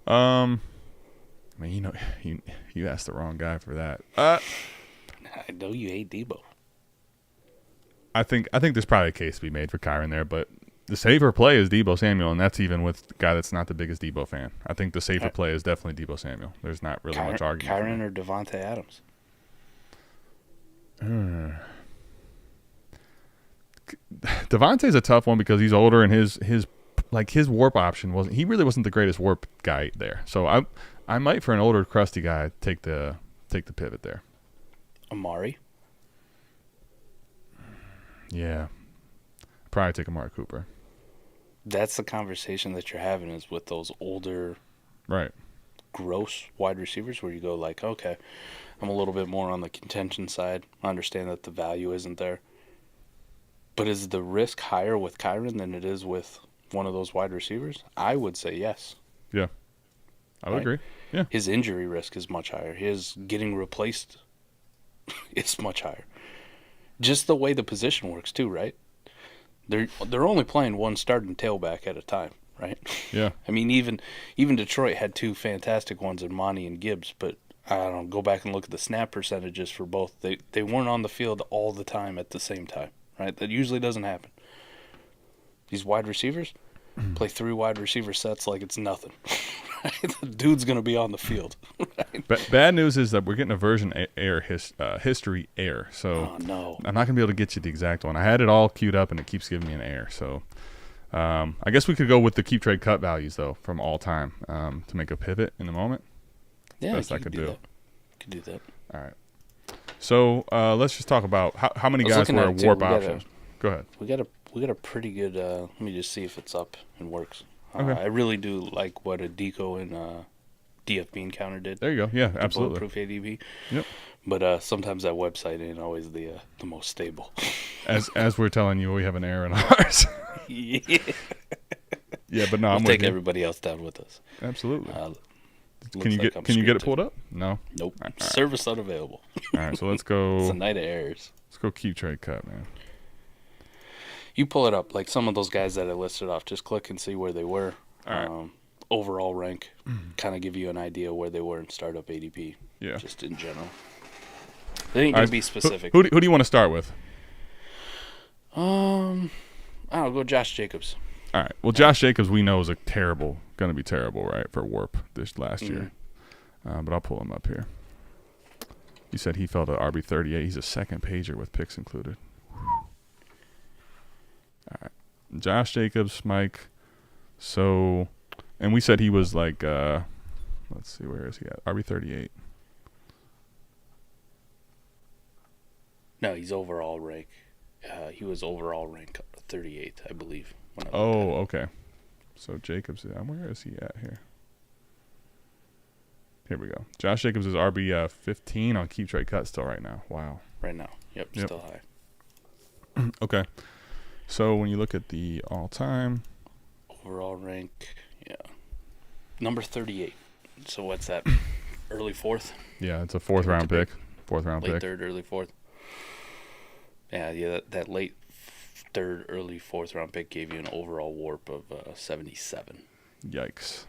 I mean, you asked the wrong guy for that. I know you hate Deebo. I think there's probably a case to be made for Kyron there, but the safer play is Deebo Samuel, and that's even with the guy that's not the biggest Deebo fan. I think the safer play is definitely Deebo Samuel. There's not really much argument. Kyron or Devontae Adams? Devontae's a tough one because he's older and his warp option wasn't the greatest warp guy there. So I might, for an older crusty guy, take the pivot there. Amari? Yeah. Probably take Amari Cooper. That's the conversation that you're having, is with those older, right, gross wide receivers, where you go like, okay, I'm a little bit more on the contention side. I understand that the value isn't there. But is the risk higher with Kyron than it is with one of those wide receivers? I would say yes. Yeah. I would agree. Yeah. His injury risk is much higher. His getting replaced is much higher. Just the way the position works too, right? They're only playing one starting tailback at a time, right? Yeah. I mean, even Detroit had 2 fantastic ones in Monty and Gibbs, but I don't know, go back and look at the snap percentages for both. They weren't on the field all the time at the same time, right? That usually doesn't happen. These wide receivers play 3 wide receiver sets like it's nothing. Right? The dude's going to be on the field. Right? Bad news is that we're getting a version history error. So oh, no. I'm not going to be able to get you the exact one. I had it all queued up, and it keeps giving me an error. So I guess we could go with the keep trade cut values, though, from all time to make a pivot in the moment. Yeah, best I could do. Could do that. All right. So let's just talk about how many guys were warp options. Go ahead. We got a pretty good. Let me just see if it's up and works. Okay. I really do like what a Deco and DF Bean counter did. There you go. Yeah, absolutely. Bulletproof ADP. Yep. But sometimes that website ain't always the most stable. As we're telling you, we have an error in ours. Yeah. Yeah, but no, we'll I'm take with you. everybody else down with us. Absolutely. Can you get it pulled up? No. Nope. All right. Service unavailable. All right, so let's go. It's a night of errors. Let's go keep trade cut, man. You pull it up, like some of those guys that I listed off, just click and see where they were. All right. Overall rank, kind of give you an idea where they were in startup ADP. Yeah. Just in general. They ain't going to be specific. Who do you want to start with? I'll go Josh Jacobs. All right. Well, Josh Jacobs we know is going to be terrible, right, for warp this last year. But I'll pull him up here. You said he fell to RB38. He's a second pager with picks included. All right. Josh Jacobs, Mike. So, and we said he was like, let's see, where is he at? RB38. No, he's overall rank. He was overall rank 38th, I believe. Oh, okay. So Jacobs, where is he at here? Here we go. Josh Jacobs is RB 15 on keep trade cut still right now. Wow. Right now. Yep. Still high. Okay. So when you look at the all-time. Overall rank, yeah. Number 38. So what's that? early fourth. Yeah, it's a fourth round pick. Fourth round Late pick. third, early fourth. Yeah, that late third, early fourth round pick gave you an overall WARP of 77. Yikes.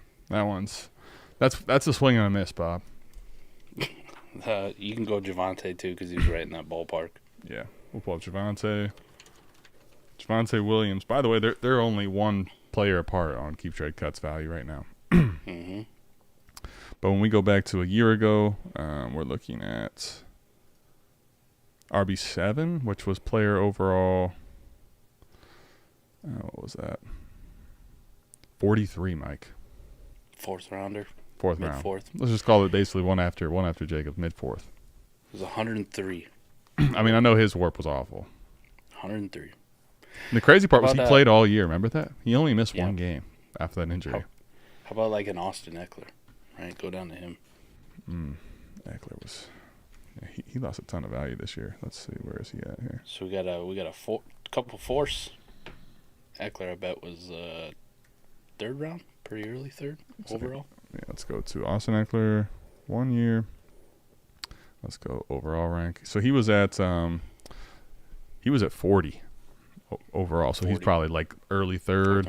That's a swing and a miss, Bob. You can go Javonte too because he's right in that ballpark. Yeah, we'll pull up Javonte Williams. By the way, they're only one player apart on Keep Trade Cuts value right now. Mm-hmm. But when we go back to a year ago, we're looking at RB7, which was player overall. What was that? 43, Mike. Fourth rounder. Fourth Mid round. fourth. Let's just call it basically one after Jacob, mid fourth. It was 103. I mean, I know his warp was awful. 103. And the crazy part was he about, played all year. Remember that? He only missed yeah. one game after that injury. How about like an Austin Eckler? Right, go down to him. Eckler was. Yeah, he lost a ton of value this year. Let's see, where is he at here? So we got a couple fourths. Eckler, I bet, was third round, pretty early third overall. Yeah, let's go to Austin Eckler, 1 year. Let's go overall rank. So he was at 40 overall. So 40. he's probably like early third,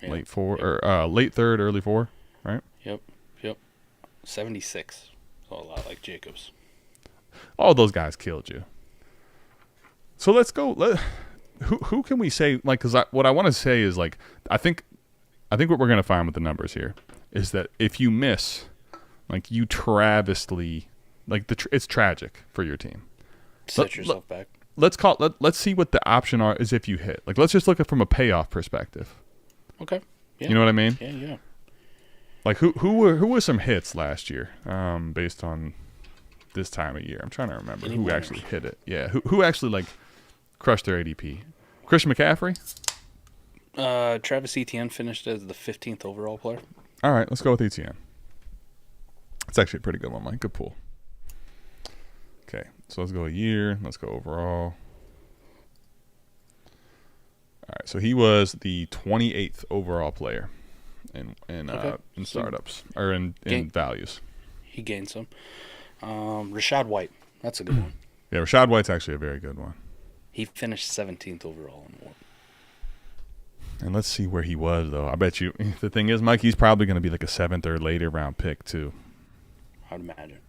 Yeah. late four, or late third, early four, right? Yep. 76. So a lot like Jacobs. All those guys killed you. So let's go. Who can we say, like, because what I want to say is, like, I think what we're going to find with the numbers here is that if you miss, like, you travestly, like, it's tragic for your team. Set yourself back. Let's see what the option is if you hit. Like, let's just look at it from a payoff perspective. Okay. Yeah. You know what I mean? Yeah. Like, who were some hits last year, based on this time of year? I'm trying to remember who actually hit it. Yeah, who actually, like, crushed their ADP? Christian McCaffrey? Travis Etienne finished as the 15th overall player. All right, let's go with Etienne. It's actually a pretty good one, Mike. Good pull. Okay, so let's go a year. Let's go overall. All right, so he was the 28th overall player in startups or in values. He gained some. Rashad White, that's a good one. Yeah, Rashad White's actually a very good one. He finished 17th overall in WARP. And let's see where he was, though. I bet you the thing is, Mike, he's probably going to be like a 7th or later round pick too. I'd imagine.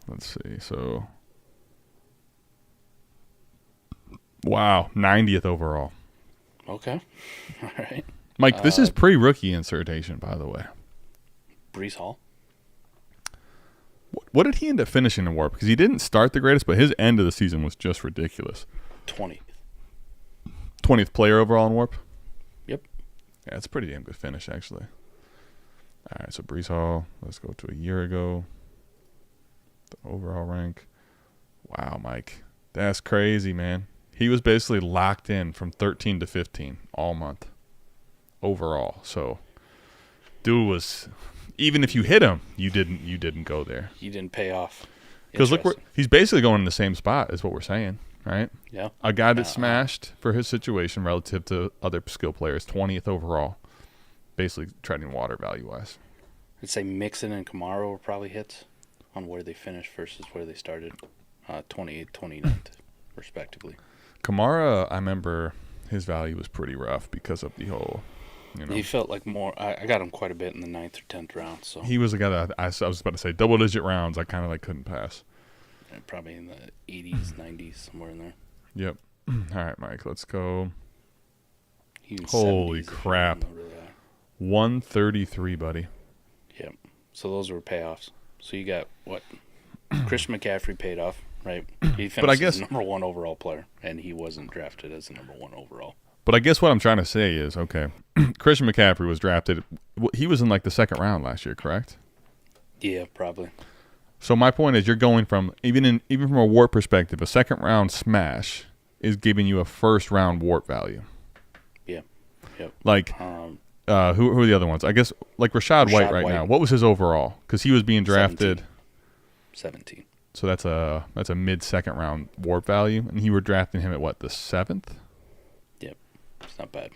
Let's see. So, wow, 90th overall. Okay. All right. Mike, this is pre-rookie insertion, by the way. Brees Hall. What did he end up finishing in WARP? Because he didn't start the greatest, but his end of the season was just ridiculous. 20th. 20th player overall in WARP? Yep. Yeah, it's a pretty damn good finish, actually. All right, so Brees Hall. Let's go to a year ago. The overall rank. Wow, Mike. That's crazy, man. He was basically locked in from 13 to 15 all month overall. So, dude was, even if you hit him, you didn't go there. You didn't pay off. Because look, he's basically going in the same spot is what we're saying, right? Yeah. A guy that smashed for his situation relative to other skill players, 20th overall, basically treading water value-wise. I'd say Mixon and Kamara were probably hits on where they finished versus where they started, 28th, 29th, respectively. Kamara, I remember his value was pretty rough because of the whole, He felt like more. I got him quite a bit in the 9th or 10th round. So he was a guy that I was about to say double-digit rounds. I kind of like couldn't pass. Probably in the 80s, 90s, somewhere in there. Yep. All right, Mike, let's go. Even Holy 70s crap. really high. 133, buddy. Yep. So those were payoffs. So you got what? Christian McCaffrey paid off, right? He finished as the number 1 overall player, and he wasn't drafted as the number 1 overall. But I guess what I'm trying to say is, okay, Christian McCaffrey was drafted. He was in like the 2nd round last year, correct? Yeah, probably. So my point is, you're going from even from a WARP perspective, a 2nd round smash is giving you a 1st round WARP value. Yeah. Yep. Like, who are the other ones? I guess like Rashad White now. What was his overall? Because he was being drafted 17. So that's a mid 2nd round WARP value, and you were drafting him at what, the 7th? Yep. It's not bad.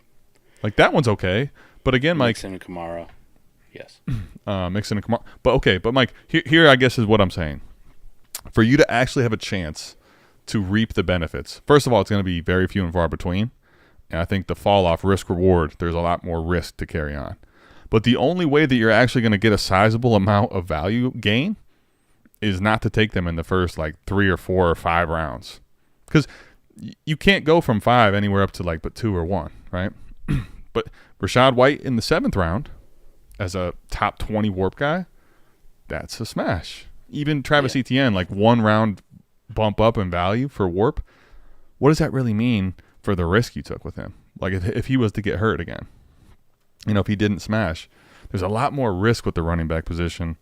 Like that one's okay, but again, Mike. Mixon and Kamara. Yes. Mixon and Kamara. But Mike, here I guess is what I'm saying. For you to actually have a chance to reap the benefits, first of all, it's going to be very few and far between. And I think the fall off risk reward, there's a lot more risk to carry on. But the only way that you're actually going to get a sizable amount of value gain is not to take them in the first like 3 or 4 or 5 rounds. Because you can't go from 5 anywhere up to like but 2 or 1, right? But Rachaad White in the 7th round as a top 20 warp guy, that's a smash. Even Travis Etienne, like 1 round bump up in value for warp. What does that really mean for the risk you took with him? Like if he was to get hurt again, if he didn't smash, there's a lot more risk with the running back position,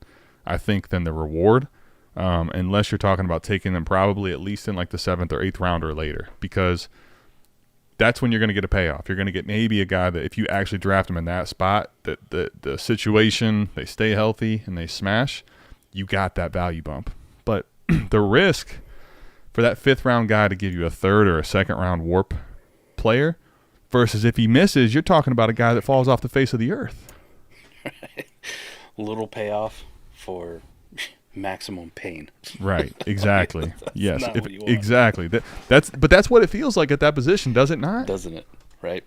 I think, than the reward. Unless you're talking about taking them probably at least in like the 7th or 8th round or later, because that's when you're going to get a payoff. You're going to get maybe a guy that if you actually draft him in that spot, that the situation, they stay healthy and they smash, you got that value bump. But the risk for that 5th round guy to give you a 3rd or a 2nd round warp player versus if he misses, you're talking about a guy that falls off the face of the earth. Little payoff for maximum pain. Right, exactly. Yes, exactly. That's what it feels like at that position, does it not? Doesn't it? Right.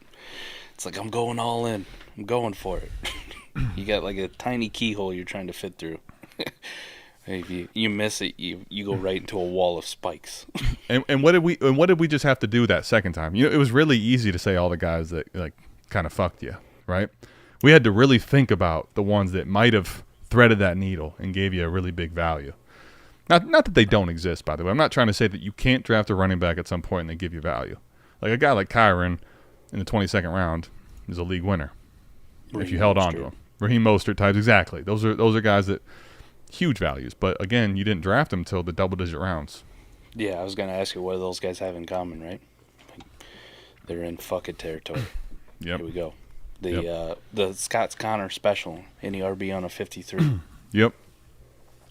It's like I'm going all in. I'm going for it. You got like a tiny keyhole you're trying to fit through. If you miss it, you go right into a wall of spikes. And what did we just have to do that second time? It was really easy to say all the guys that like kind of fucked you, right? We had to really think about the ones that might have threaded that needle and gave you a really big value. Not that they don't exist, by the way. I'm not trying to say that you can't draft a running back at some point and they give you value. Like a guy like Kyron in the 22nd round is a league winner if you held on to him. Raheem Mostert types, exactly. Those are guys that huge values. But again, you didn't draft them until the double-digit rounds. Yeah, I was going to ask you what do those guys have in common, right? They're in fuck it territory. Yep. Here we go. The Scott's Connor special, any RB on a 53. Yep.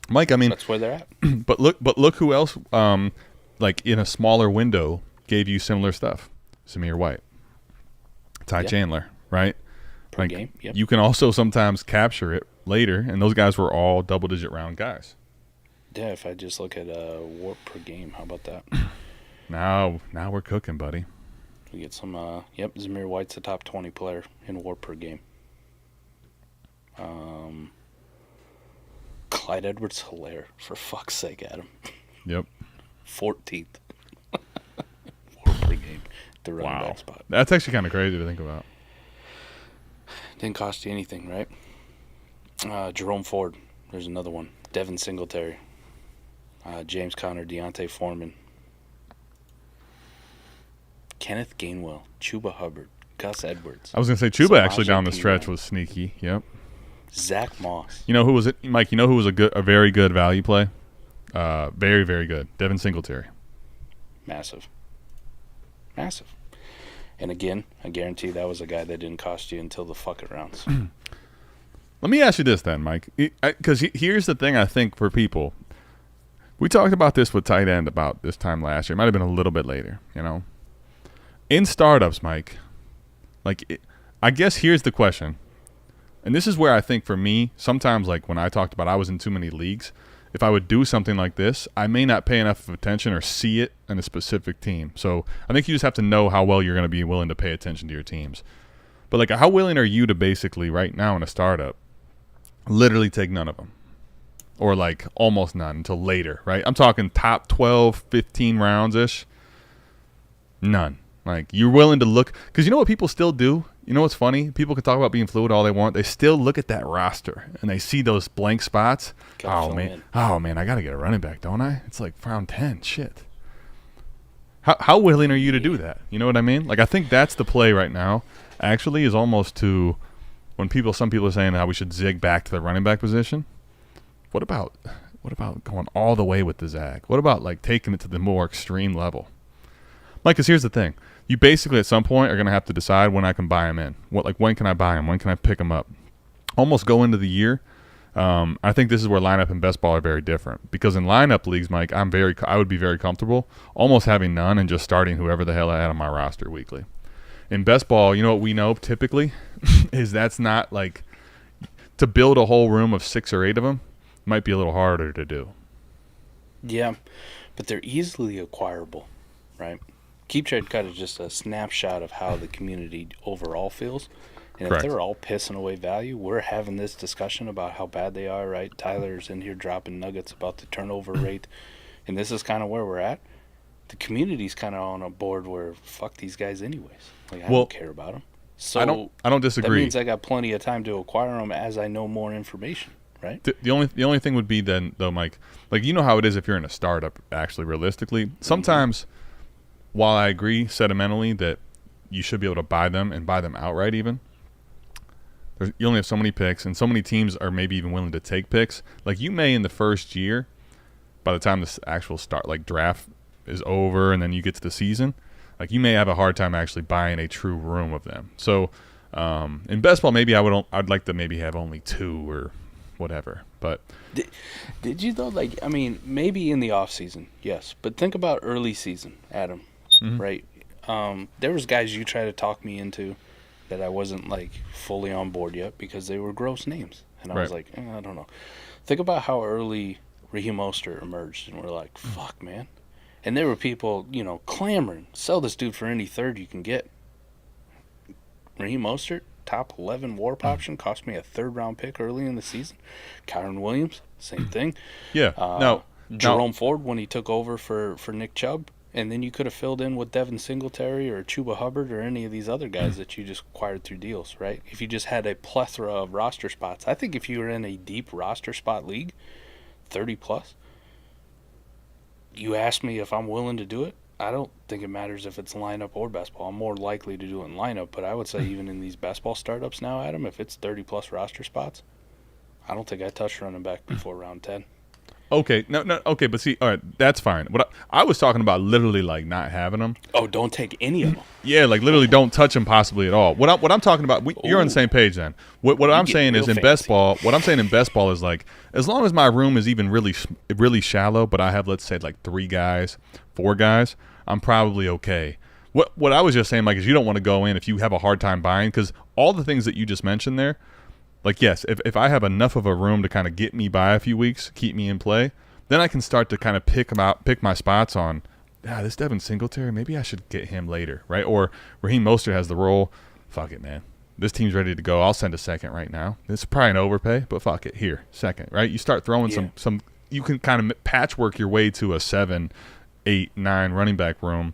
Mike, I mean, that's where they're at. But look who else like in a smaller window gave you similar stuff. Samir White. Ty Chandler, right? Per game. Yep. You can also sometimes capture it later, and those guys were all double-digit round guys. Yeah, if I just look at warp per game, how about that? Now we're cooking, buddy. We get some, Zamir White's a top 20 player in warp per game. Clyde Edwards-Helaire, for fuck's sake, Adam. Yep. 14th. Warp per game. The running back spot. That's actually kind of crazy to think about. Didn't cost you anything, right? Jerome Ford, there's another one. Devin Singletary. James Conner, Deontay Foreman. Kenneth Gainwell, Chuba Hubbard, Gus Edwards. I was going to say Chuba actually down the stretch was sneaky. Yep. Zach Moss. You know who was it, Mike? You know who was a very good value play? Very, very good. Devin Singletary. Massive. And again, I guarantee that was a guy that didn't cost you until the fuck it rounds. Let me ask you this then, Mike. Because here's the thing I think for people. We talked about this with tight end about this time last year. It might have been a little bit later, In startups, Mike, I guess here's the question. And this is where I think for me, sometimes like when I talked about I was in too many leagues, if I would do something like this, I may not pay enough attention or see it in a specific team. So I think you just have to know how well you're going to be willing to pay attention to your teams. But how willing are you to basically right now in a startup literally take none of them? Or almost none until later, right? I'm talking top 12, 15 rounds-ish. None. You're willing to look – because you know what people still do? You know what's funny? People can talk about being fluid all they want. They still look at that roster, and they see those blank spots. Oh, man, I got to get a running back, don't I? It's round 10. Shit. How willing are you to do that? You know what I mean? I think that's the play right now, actually, is almost to when some people are saying how we should zig back to the running back position. What about going all the way with the zag? What about, taking it to the more extreme level? Because here's the thing. You basically at some point are going to have to decide when I can buy him in. When can I buy him? When can I pick him up? Almost go into the year. I think this is where lineup and best ball are very different. Because in lineup leagues, Mike, I would be very comfortable almost having none and just starting whoever the hell I had on my roster weekly. In best ball, you know what we know typically is that's not to build a whole room of 6 or 8 of them might be a little harder to do. Yeah, but they're easily acquirable, right? Keep Trade Cut is just a snapshot of how the community overall feels. And Correct. if they're all pissing away value, we're having this discussion about how bad they are, right? Tyler's in here dropping nuggets about the turnover rate. And this is kind of where we're at. The community's kind of on a board where fuck these guys anyways. Like, I don't care about them. So I don't disagree. That means I got plenty of time to acquire them as I know more information, right? The only thing would be then, though, Mike, like, you know how it is if you're in a startup, actually, realistically. Sometimes, while I agree sentimentally that you should be able to buy them and buy them outright even, you only have so many picks, and so many teams are maybe even willing to take picks. Like, you may in the first year, by the time this actual draft is over and then you get to the season, like, you may have a hard time actually buying a true room of them. So in best ball, maybe I'd like to maybe have only 2 or whatever. But did you though? Like, I mean, maybe in the off season, yes, but think about early season, Adam. Right? There was guys you tried to talk me into that I wasn't like fully on board yet because they were gross names, and I was like, I don't know. Think about how early Raheem Mostert emerged, and we're like, fuck, man. And there were people, clamoring, sell this dude for any third you can get. Raheem Mostert, top 11 warp option, cost me a 3rd-round pick early in the season. Kyron Williams, same thing. Yeah. Jerome Ford when he took over for Nick Chubb. And then you could have filled in with Devin Singletary or Chuba Hubbard or any of these other guys that you just acquired through deals, right? If you just had a plethora of roster spots. I think if you were in a deep roster spot league, 30+, you ask me if I'm willing to do it. I don't think it matters if it's lineup or best ball. I'm more likely to do it in lineup, but I would say even in these best ball startups now, Adam, if it's 30+ roster spots, I don't think I touch running back before round 10. Okay, okay, but see, all right, that's fine. What I was talking about, literally, like, not having them. Oh, don't take any of them. Yeah, like, literally, don't touch them possibly at all. What I'm talking about, you're on the same page then. What I'm saying is in best ball. What I'm saying in best ball is, like, as long as my room is even really shallow, but I have, let's say, like 3 guys, 4 guys, I'm probably okay. What I was just saying, Mike, is you don't want to go in if you have a hard time buying, because all the things that you just mentioned there. Like, yes, if I have enough of a room to kind of get me by a few weeks, keep me in play, then I can start to kind of pick my spots on, this Devin Singletary, maybe I should get him later, right? Or Raheem Mostert has the role. Fuck it, man. This team's ready to go. I'll send a second right now. It's probably an overpay, but fuck it. Here, second, right? You start throwing some you can kind of patchwork your way to a 7, 8, 9 running back room.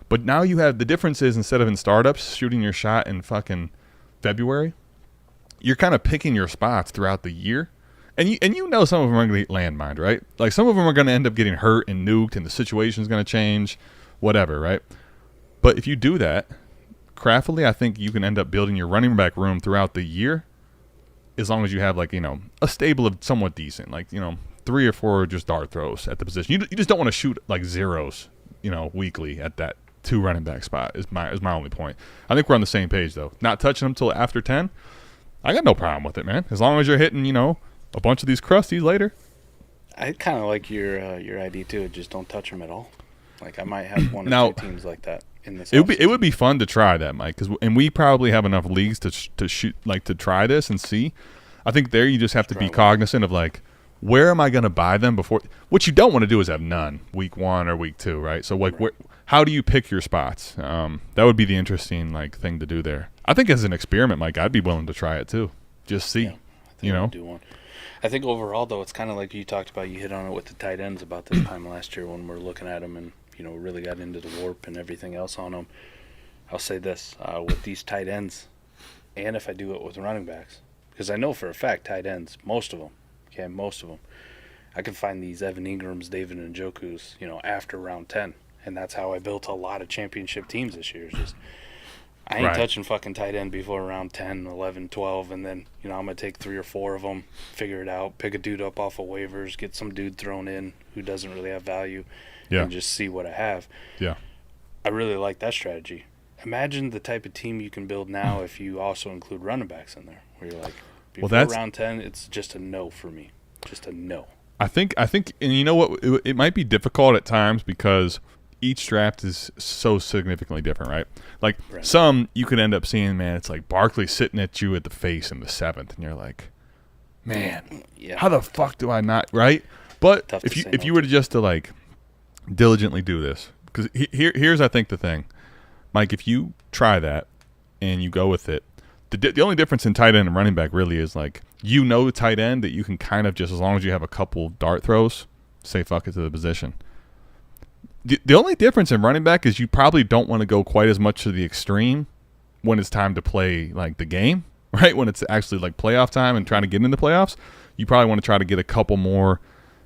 But now you have, the difference is, instead of in startups shooting your shot in fucking February, you're kind of picking your spots throughout the year. And you know some of them are going to get landmined, right? Like, some of them are going to end up getting hurt and nuked, and the situation's going to change, whatever, right? But if you do that craftily, I think you can end up building your running back room throughout the year, as long as you have, like, a stable of somewhat decent, like, 3 or 4 just dart throws at the position. You just don't want to shoot like zeros, weekly at that 2 running back spot is my only point. I think we're on the same page, though. Not touching them till after 10. I got no problem with it, man. As long as you're hitting, a bunch of these crusties later. I kind of like your idea too. Just don't touch them at all. Like, I might have one or 2 teams like that in this. It would be fun to try that, Mike, and we probably have enough leagues to shoot, like, to try this and see. I think there you just have to be cognizant of, like, where am I going to buy them before? What you don't want to do is have none week 1 or week 2, right? So, like, how do you pick your spots? That would be the interesting, like, thing to do there. I think as an experiment, Mike, I'd be willing to try it too. Just see, I do one. I think overall, though, it's kind of like you talked about. You hit on it with the tight ends about this time last year when we're looking at them and, really got into the warp and everything else on them. I'll say this, with these tight ends, and if I do it with running backs, because I know for a fact tight ends, most of them, I can find these Evan Ingrams, David Njoku's, after round 10. And that's how I built a lot of championship teams this year. It's just, I ain't touching fucking tight end before around 10, 11, 12, and then, I'm going to take 3 or 4 of them, figure it out, pick a dude up off of waivers, get some dude thrown in who doesn't really have value, and just see what I have. Yeah. I really like that strategy. Imagine the type of team you can build now if you also include running backs in there, where you're like, before round 10, it's just a no for me. Just a no. I think, and you know what, it might be difficult at times because each draft is so significantly different, right? Like, some you could end up seeing, man, it's like Barkley sitting at you at the face in the 7th, and you're like, man, Yeah. how the fuck do I not, right? But Tough if to you say if no you were to. to just to like diligently do this, because here's I think the thing, Mike, if you try that and you go with it, the only difference in tight end and running back really is like, tight end that you can kind of just, as long as you have a couple dart throws, say fuck it to the position. The only difference in running back is you probably don't want to go quite as much to the extreme when it's time to play like the game, right? When it's actually like playoff time and trying to get into the playoffs, you probably want to try to get a couple more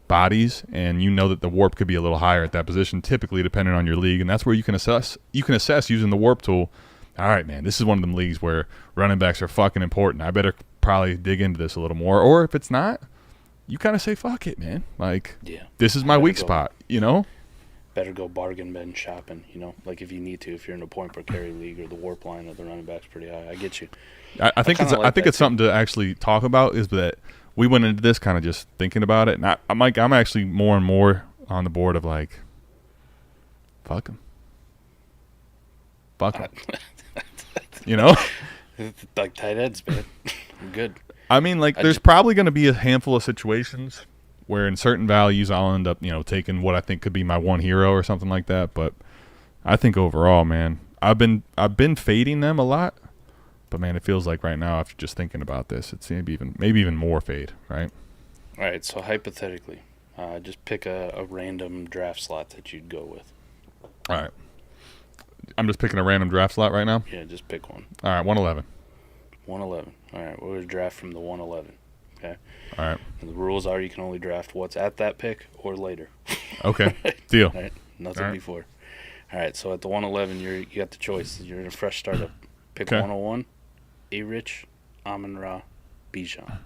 bodies, and you know that the warp could be a little higher at that position, typically depending on your league, and that's where you can assess using the warp tool. All right, man, this is one of them leagues where running backs are fucking important. I better probably dig into this a little more. Or if it's not, you kind of say, fuck it, man. Like, this is my weak spot, Better go bargain bin shopping, like if you need to, if you're in a point per carry league or the warp line or the running back's pretty high. I get you. I think it's something to actually talk about, is that we went into this kind of just thinking about it. And I'm actually more and more on the board of like, fuck him. Fuck him. Like tight ends, man. I'm good. I mean, like, there's probably going to be a handful of situations where in certain values I'll end up, taking what I think could be my one hero or something like that. But I think overall, man, I've been fading them a lot. But man, it feels like right now, after just thinking about this, it's maybe even more fade, right? All right. So hypothetically, just pick a random draft slot that you'd go with. All right. I'm just picking a random draft slot right now. Yeah, just pick one. All right, 111. 111. All right, we're going to draft from the 111. Okay. All right. And the rules are you can only draft what's at that pick or later. Okay. Deal. All right. Nothing All right. before. All right. So at the 111, you got the choice. You're in a fresh startup. Pick Okay. 101, A-Rich, Amon-Ra, Bijan.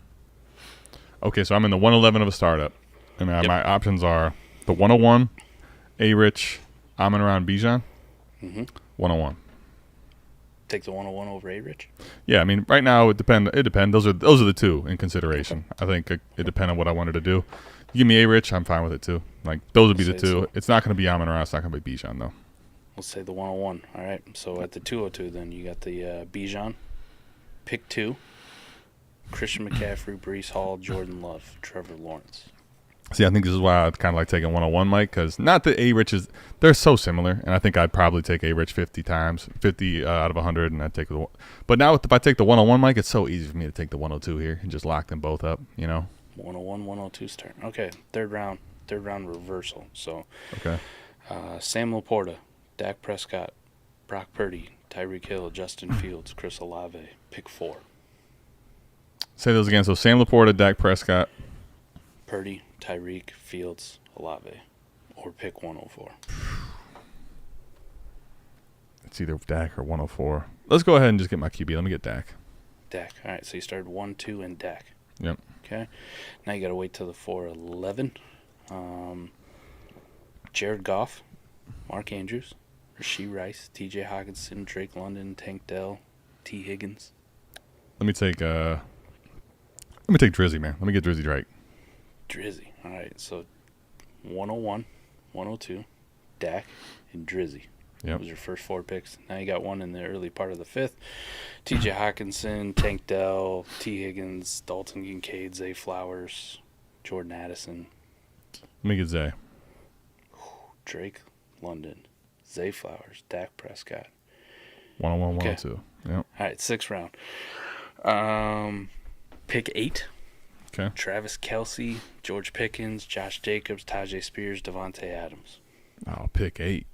Okay, so I'm in the 111 of a startup. And my options are the 101, A-Rich, Amon-Ra, and Bijan. Mm-hmm. 101. Take the 101 over A-Rich? Yeah, I mean, right now it depends. Those are the two in consideration. I think it depends on what I wanted to do. You give me A-Rich, I'm fine with it too. Like, those would be the two. So. It's not going to be Amon-Ra. It's not going to be Bijan, though. Let's say the 101. All right. So at the 202, then you got the Bijan. Pick 2. Christian McCaffrey, Breece Hall, Jordan Love, Trevor Lawrence. See, I think this is why I'd kind of like taking 101, Mike, because not that A-Rich is – they're so similar, and I think I'd probably take A-Rich 50 times, 50 out of 100, and I'd take the – but now if I take the 101, Mike, it's so easy for me to take the 102 here and just lock them both up, 101, 102's turn. Okay, third round reversal. So, Okay. Sam Laporta, Dak Prescott, Brock Purdy, Tyreek Hill, Justin Fields, Chris Olave. Pick 4. Say those again. So Sam Laporta, Dak Prescott. Purdy, Tyreek, Fields, Olave. Or pick 104. It's either Dak or 104. Let's go ahead and just get my QB. Let me get Dak. Dak. All right, so you started 1, 2, and Dak. Yep. Okay. Now you got to wait till the 411. Jared Goff, Mark Andrews, Rashee Rice, T.J. Hawkinson, Drake London, Tank Dell, T. Higgins. Let me take Drizzy, man. Let me get Drizzy Drake. Drizzy. All right, so 101, 102, Dak, and Drizzy. Yep. Those are your first 4 picks. Now you got one in the early part of the 5th. T.J. Hawkinson, Tank Dell, T. Higgins, Dalton Kincaid, Zay Flowers, Jordan Addison. Let me get Zay. Drake London, Zay Flowers, Dak Prescott. 101, Okay. 102. Yep. All right, 6th round. Pick 8. Okay. Travis Kelce, George Pickens, Josh Jacobs, Tajay Spears, Devontae Adams. I'll pick 8.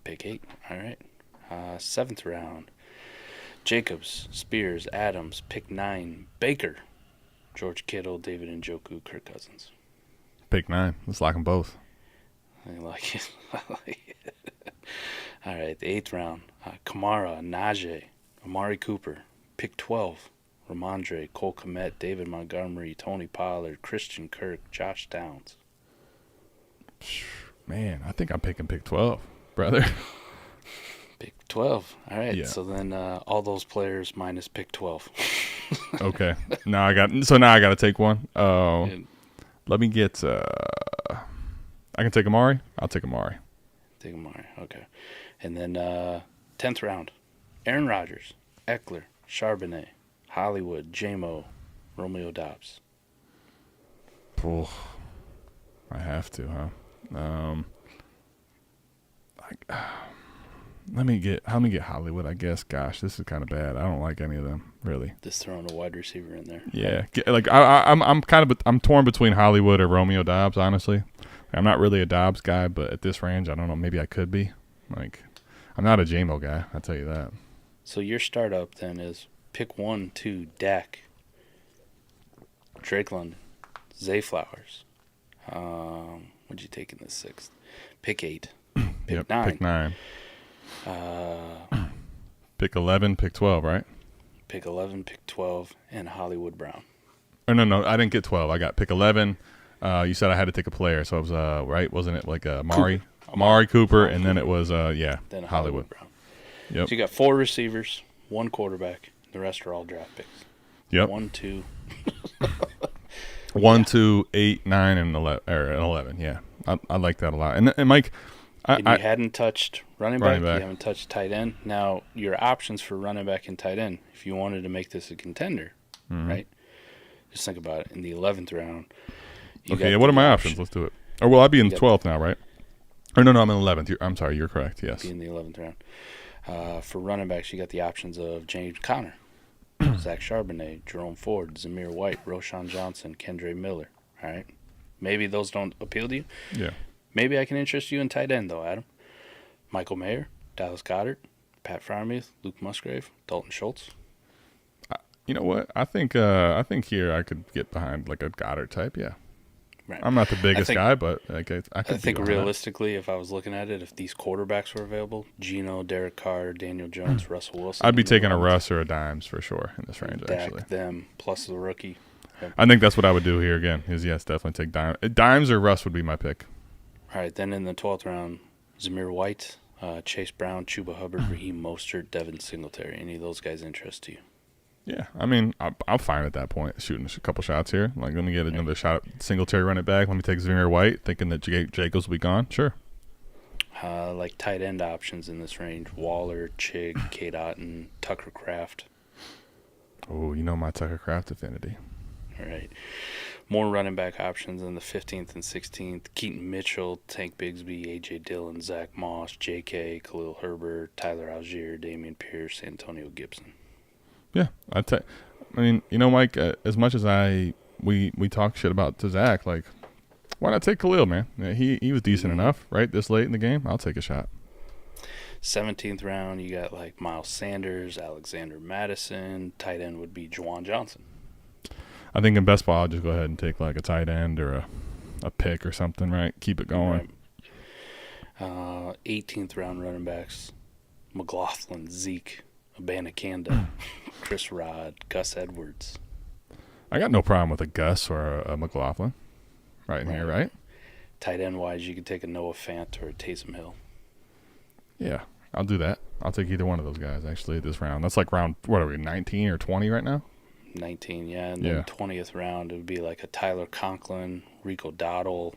Pick 8. All right. 7th round. Jacobs, Spears, Adams. Pick 9. Baker, George Kittle, David Njoku, Kirk Cousins. Pick 9. Let's lock them both. I like it. I like it. All right, the 8th round. Kamara, Najee, Amari Cooper. Pick 12. Ramondre, Cole Kmet, David Montgomery, Tony Pollard, Christian Kirk, Josh Downs. Man, I think I'm picking pick 12, brother. Pick 12. All right, Yeah. so then all those players minus pick 12. Okay. Now I got to take one. And Let me get I can take Amari. I'll take Amari. take Amari. Okay. And then 10th round. Aaron Rodgers, Eckler, Charbonnet, Hollywood, J-Mo, Romeo Doubs. Oh, I have to, huh? Let me get Hollywood, I guess. Gosh, this is kind of bad. I don't like any of them, really. Just throwing a wide receiver in there. Yeah, I'm torn between Hollywood or Romeo Doubs. Honestly, I'm not really a Doubs guy, but at this range, I don't know. Maybe I could be. Like, I'm not a JMO guy. I'll tell you that. So your startup then is pick 1, 2, Dak, Drake London, Zay Flowers. What'd you take in the 6th? Pick 8. Pick 9. Pick 9. Pick 11, pick 12, right? Pick 11, pick 12, and Hollywood Brown. Oh, no, I didn't get 12. I got pick 11. You said I had to take a player, so it was, right? Wasn't it like Amari Cooper, and then it was, Then Hollywood. Brown. Yep. So you got 4 receivers, 1 quarterback. The rest are all draft picks. Yep. 1, 2. 1, 2, 8, 9, and 11. Yeah, I like that a lot. And Mike, You hadn't touched running back. back. You haven't touched tight end. Now, your options for running back and tight end, if you wanted to make this a contender, right? Just think about it. In the 11th round. What are my options? Let's do it. Or will I be in the 12th now, right? Or no, I'm in 11th. I'm sorry, you're correct. Yes. Be in the 11th round. For running backs, you got the options of James Conner, Zach Charbonnet, Jerome Ford, Zamir White, Roshan Johnson, Kendre Miller. All right. Maybe those don't appeal to you. Yeah. Maybe I can interest you in tight end, though, Adam. Michael Mayer, Dallas Goedert, Pat Freiermuth, Luke Musgrave, Dalton Schultz. You know what? I think here I could get behind like a Goddard type. Yeah. Right. I'm not the biggest guy, but like I think realistically, if I was looking at it, if these quarterbacks were available, Geno, Derek Carr, Daniel Jones, Russell Wilson, I'd be taking a Russ or a Dimes for sure in this range. Dak, Actually, them plus the rookie. Yep. I think that's what I would do here again. Is yes, definitely take Dimes or Russ would be my pick. All right, then in the 12th round, Zamir White, Chase Brown, Chuba Hubbard, Raheem Mostert, Devin Singletary. Any of those guys interest you? Yeah, I mean, I'm fine at that point, shooting a couple shots here. Like, let me get another shot at Singletary, run it back. Let me take Zamir White, thinking that Jacobs will be gone. Sure. Like tight end options in this range, Waller, Chig, Kate Otten, Tucker Kraft. Oh, you know my Tucker Kraft affinity. All right. More running back options in the 15th and 16th. Keaton Mitchell, Tank Bigsby, A.J. Dillon, Zach Moss, J.K., Khalil Herbert, Tyler Algier, Damian Pierce, Antonio Gibson. Yeah, I mean, you know, Mike, as much as we talk shit about to Zach, like, why not take Khalil, man? He was decent enough, right? This late in the game, I'll take a shot. 17th round, you got like Miles Sanders, Alexander Madison. Tight end would be Juwan Johnson. I think in best ball, I'll just go ahead and take like a tight end or a pick or something, right? Keep it going. Right. 18th round running backs: McLaughlin, Zeke, Abanikanda, Chris Rod, Gus Edwards. I got no problem with a Gus or a McLaughlin right in here, right? Tight end wise, you could take a Noah Fant or a Taysom Hill. Yeah, I'll do that. I'll take either one of those guys, actually, this round. That's like round, what are we, 19 or 20 right now? 19, yeah. And then 20th round, it would be like a Tyler Conklin, Rico Dowdle,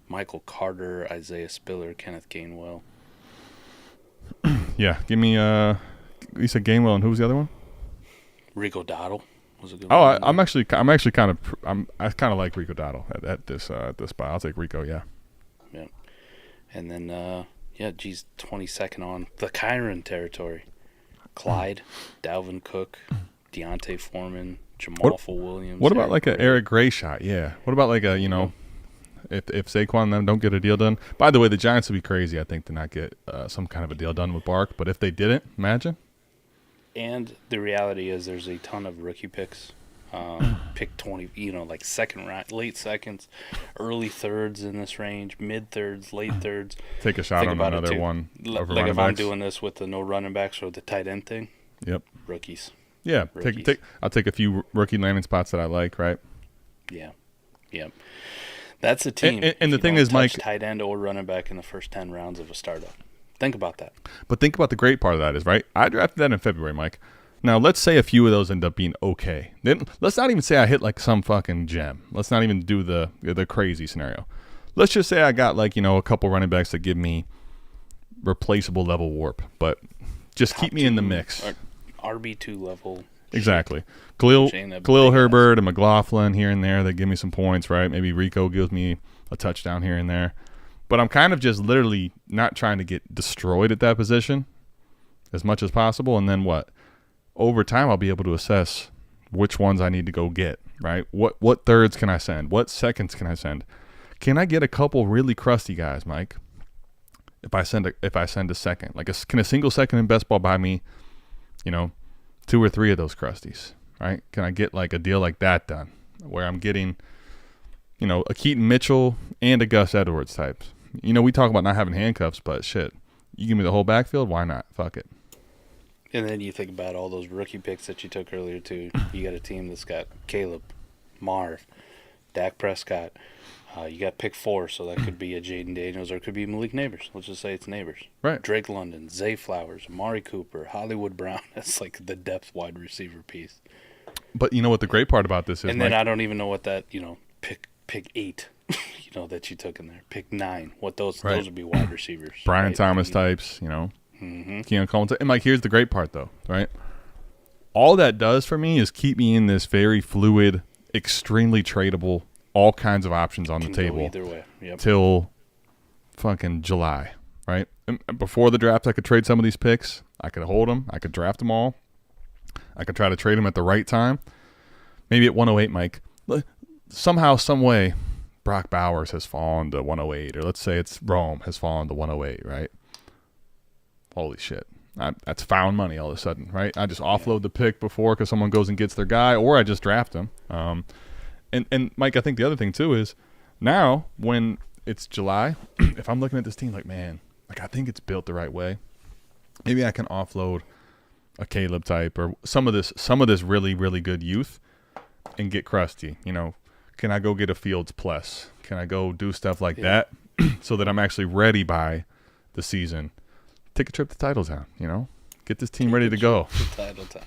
Michael Carter, Isaiah Spiller, Kenneth Gainwell. Yeah, give me, you said Gainwell, and who was the other one? Rico Dowdle was a good one. Oh, I kind of like Rico Dowdle at this spot. I'll take Rico, yeah. Yeah. And then, 22nd on the Kyron territory. Clyde, Dalvin Cook, Deontay Foreman, Jamal Williams. What about like an Eric Gray shot? Yeah. What about like a, if Saquon and them don't get a deal done? By the way, the Giants would be crazy, I think, to not get some kind of a deal done with Bark. But if they didn't, imagine. And the reality is there's a ton of rookie picks. Pick 20, like second round, late seconds, early thirds in this range, mid thirds, late thirds. Take a shot on another one. Like if I'm doing this with the no running backs or the tight end thing. Yep. Rookies. Yeah. I'll take a few rookie landing spots that I like, right? Yeah. Yep. That's a team. And the thing is, Mike, tight end or running back in the first 10 rounds of a startup. Think about that. But think about the great part of that is, right? I drafted that in February, Mike. Now, let's say a few of those end up being okay. Then let's not even say I hit like some fucking gem. Let's not even do the crazy scenario. Let's just say I got like, a couple running backs that give me replaceable level warp, but just keep me in the mix. RB2 level. Exactly. Ain't that Khalil big Herbert and McLaughlin here and there, they give me some points, right? Maybe Rico gives me a touchdown here and there. But I'm kind of just literally not trying to get destroyed at that position as much as possible. And then what? Over time, I'll be able to assess which ones I need to go get, right? What thirds can I send? What seconds can I send? Can I get a couple really crusty guys, Mike? If I send a second, like can a single second in best ball buy me, 2 or 3 of those crusties, right? Can I get like a deal like that done where I'm getting, a Keaton Mitchell and a Gus Edwards type? We talk about not having handcuffs, but shit, you give me the whole backfield, why not? Fuck it. And then you think about all those rookie picks that you took earlier, too. You got a team that's got Caleb, Marv, Dak Prescott. You got pick 4, so that could be a Jaden Daniels or it could be Malik Neighbors. Let's just say it's Neighbors. Right. Drake London, Zay Flowers, Amari Cooper, Hollywood Brown. That's like the depth wide receiver piece. But you know what the great part about this is? And then I don't even know what that, pick 8, that you took in there. Pick 9. What those would be wide receivers. Brian right? Thomas types, Mm-hmm. Keon Coleman. And Mike, here's the great part though, right? All that does for me is keep me in this very fluid, extremely tradable, all kinds of options on the table. Either way. Yep. Till fucking July, right? And before the draft, I could trade some of these picks. I could hold them. I could draft them all. I could try to trade them at the right time. Maybe at 108, Mike. Somehow, some way, Brock Bowers has fallen to 108, or let's say it's Rome has fallen to 108, right? Holy shit. That's found money all of a sudden, right? I just offload the pick before because someone goes and gets their guy, or I just draft him. And Mike, I think the other thing too is now when it's July, if I'm looking at this team like, man, I think it's built the right way. Maybe I can offload a Caleb type or some of this really, really good youth and get crusty. Can I go get a Fields Plus? Can I go do stuff like that so that I'm actually ready by the season? Take a trip to Titletown, get this team ready to go. Titletown.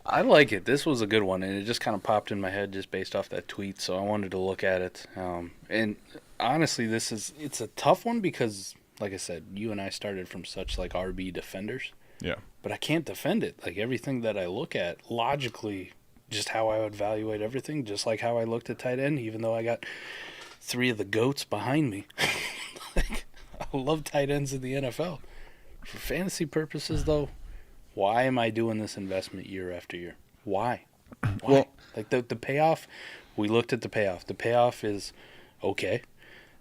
I like it. This was a good one, and it just kind of popped in my head just based off that tweet, so I wanted to look at it. And honestly, it's a tough one because, like I said, you and I started from such like RB defenders. Yeah. But I can't defend it. Like everything that I look at, logically, just how I would evaluate everything, just like how I looked at tight end, even though I got 3 of the GOATs behind me. Like, I love tight ends in the NFL. For fantasy purposes, though, why am I doing this investment year after year? Why? Well, like the payoff, we looked at the payoff. The payoff is okay.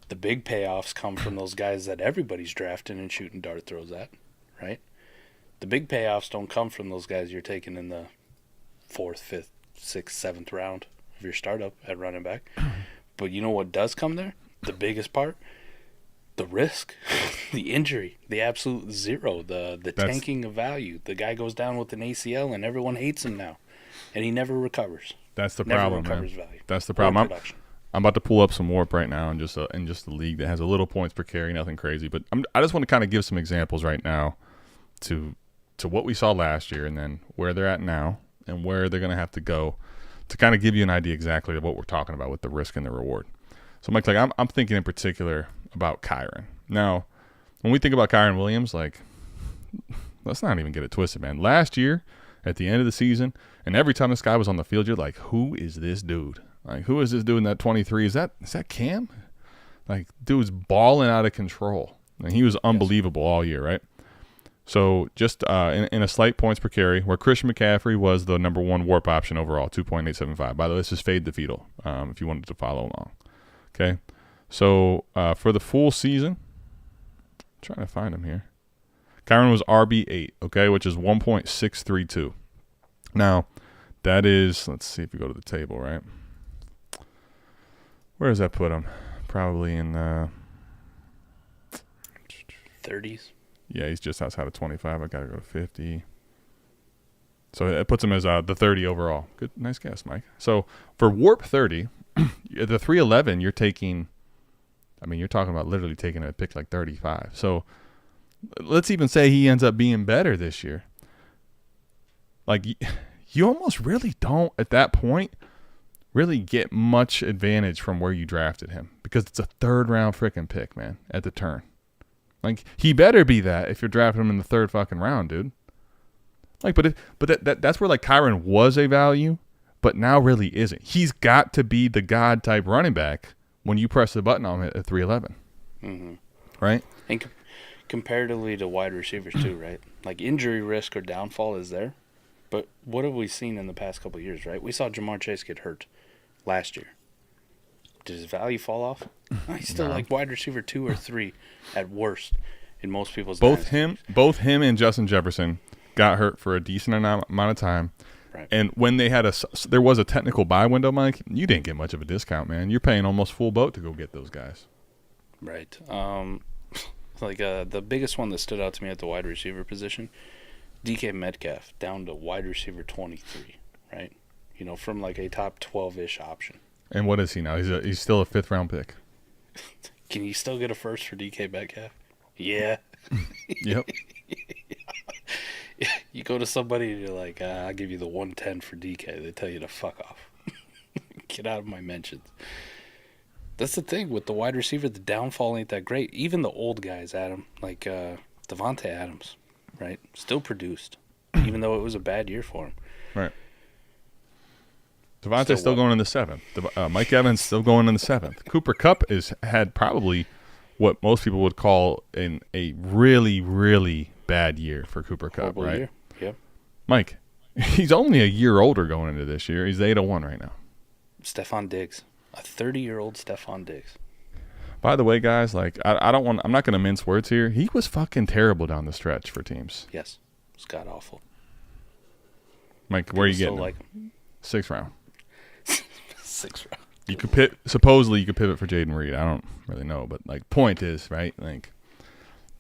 The big payoffs come from those guys that everybody's drafting and shooting dart throws at, right? The big payoffs don't come from those guys you're taking in the 4th, 5th, 6th, 7th round of your startup at running back. But you know what does come there? The biggest part? The risk, the injury, the absolute zero, the tanking of value. The guy goes down with an ACL and everyone hates him now, and he never recovers. That's the Never problem, recovers man. value. That's the problem. Production. I'm about to pull up some warp right now in just a league that has a little points per carry, nothing crazy. But I just want to kind of give some examples right now to what we saw last year and then where they're at now and where they're going to have to go to kind of give you an idea exactly of what we're talking about with the risk and the reward. So, Mike, like I'm thinking in particular about Kyron. Now, when we think about Kyron Williams, like, let's not even get it twisted, man. Last year, at the end of the season, and every time this guy was on the field, you're like, who is this dude? Like, who is this dude in that 23? Is that Cam? Like, dude's balling out of control. And he was unbelievable all year, right? So just in a slight points per carry, where Christian McCaffrey was the number 1 warp option overall, 2.875. By the way, this is Fade the Fetal, if you wanted to follow along. Okay? So for the full season, I'm trying to find him here. Kyron was RB8, okay, which is 1.632. Now, that is, let's see if you go to the table, right? Where does that put him? Probably in 30s. Yeah, he's just outside of 25. I got to go to 50. So it puts him as the 30 overall. Good, nice guess, Mike. So for warp 30, the 311, you're taking, you're talking about literally taking a pick like 35. So let's even say he ends up being better this year. Like, you almost really don't, at that point, really get much advantage from where you drafted him because it's a 3rd round freaking pick, man, at the turn. Like, he better be that if you're drafting him in the 3rd fucking round, dude. Like, but that's where like Kyron was a value, but now really isn't. He's got to be the God type running back when you press the button on him at 311. Mm-hmm. Right? And comparatively to wide receivers too, right? Like injury risk or downfall is there, but what have we seen in the past couple of years, right? We saw Jamar Chase get hurt last year. Did his value fall off? He's still like wide receiver 2 or 3 at worst in most people's both him and Justin Jefferson got hurt for a decent amount of time. Right. And when they had there was a technical buy window, Mike, you didn't get much of a discount, man. You're paying almost full boat to go get those guys. Right. The biggest one that stood out to me at the wide receiver position, DK Metcalf down to wide receiver 23, right? You know, from like a top 12-ish option. And what is he now? He's still a 5th round pick. Can you still get a first for DK Metcalf? Yeah. Yep. You go to somebody and you're like, I'll give you the 110 for DK. They tell you to fuck off. Get out of my mentions. That's the thing with the wide receiver. The downfall ain't that great. Even the old guys, Adam, like Devontae Adams, right? Still produced, even though it was a bad year for him. Right. Devontae's still going in the 7th. Mike Evans still going in the 7th. Cooper Kupp had probably what most people would call a really, really bad year for Cooper Kupp, Horrible right? Year. Yep. Mike, he's only a year older going into this year. He's 801 right now. Stephon Diggs, a 30-year-old Stephon Diggs. By the way, guys, like I'm not going to mince words here. He was fucking terrible down the stretch for teams. Yes, it's god awful. Mike, where are you getting him? Like him. 6th round. 6th round. You could supposedly you could pivot for Jaden Reed. I don't really know, but like point is, right? Like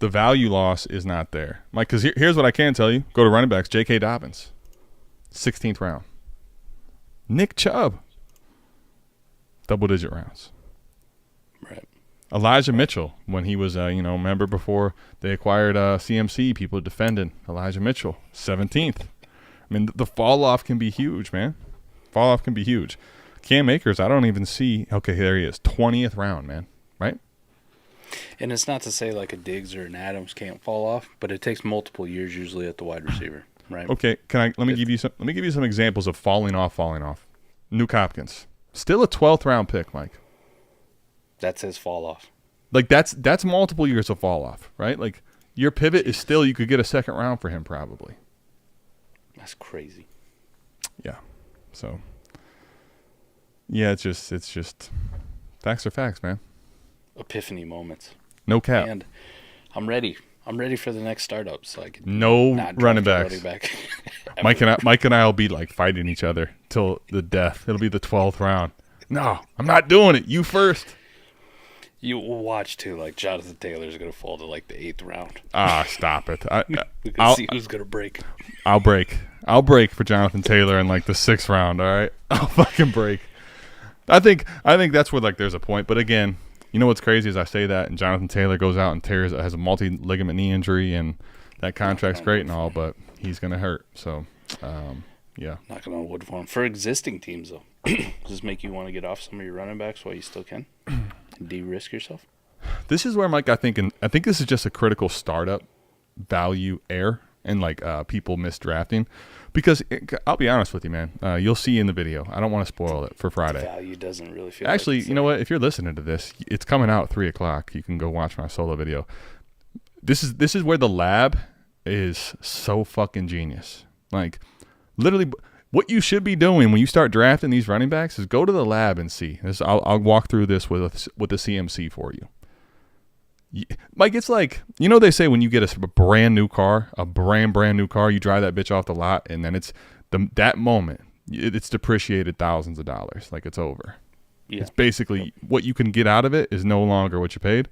the value loss is not there. Mike, because here's what I can tell you. Go to running backs, J.K. Dobbins, 16th round. Nick Chubb, double-digit rounds. Right. Elijah Mitchell, when he was, remember before they acquired CMC, people defending Elijah Mitchell, 17th. I mean, the fall-off can be huge, man. Fall-off can be huge. Cam Akers, I don't even see. Okay, there he is, 20th round, man. Right? And it's not to say like a Diggs or an Adams can't fall off, but it takes multiple years usually at the wide receiver, right? Okay, let me give you some examples of falling off. Nuke Hopkins, still a 12th round pick, Mike. That's his fall off. Like that's multiple years of fall off, right? Like your pivot is still you could get a 2nd round for him probably. That's crazy. Yeah. So yeah, it's just facts are facts, man. Epiphany moments. No cap. And I'm ready for the next startup, so I can no not running draft backs. a running back. Mike and I will be like fighting each other till the death. It'll be the 12th round. No, I'm not doing it. You first. You will watch too. Like Jonathan Taylor's gonna fall to like the 8th round. Stop it. We can see who's gonna break. I'll break for Jonathan Taylor in like the 6th round. All right, I'll fucking break. I think that's where like there's a point. But again, you know what's crazy is I say that and Jonathan Taylor goes out and has a multi-ligament knee injury and that contract's great and all, but he's gonna hurt. So, yeah. Knocking on wood for him. For existing teams though, does this make you want to get off some of your running backs while you still can and de-risk yourself? This is where, Mike, I think this is just a critical startup value error and like people misdrafting. Because I'll be honest with you, man. You'll see in the video. I don't want to spoil it for Friday. The value doesn't really feel. Actually, like you know what? If you're listening to this, it's coming out at 3:00. You can go watch my solo video. This is where the lab is so fucking genius. Like, literally, what you should be doing when you start drafting these running backs is go to the lab and see. I'll walk through this with the CMC for you. Like, it's like, they say when you get a brand new car, a brand new car, you drive that bitch off the lot, and then it's that moment, it's depreciated thousands of dollars. Like, it's over. Yeah. It's basically what you can get out of it is no longer what you paid.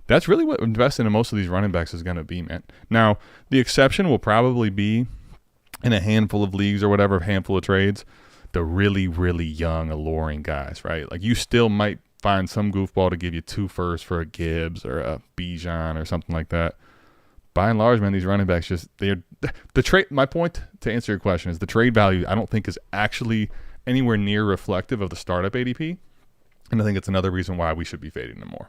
That's really what investing in most of these running backs is going to be, man. Now, the exception will probably be in a handful of leagues or whatever, a handful of trades, the really, really young, alluring guys, right? Like, you still might find some goofball to give you 2 firsts for a Gibbs or a Bijan or something like that. By and large, man, these running backs the trade. My point to answer your question is the trade value I don't think is actually anywhere near reflective of the startup ADP, and I think it's another reason why we should be fading them more.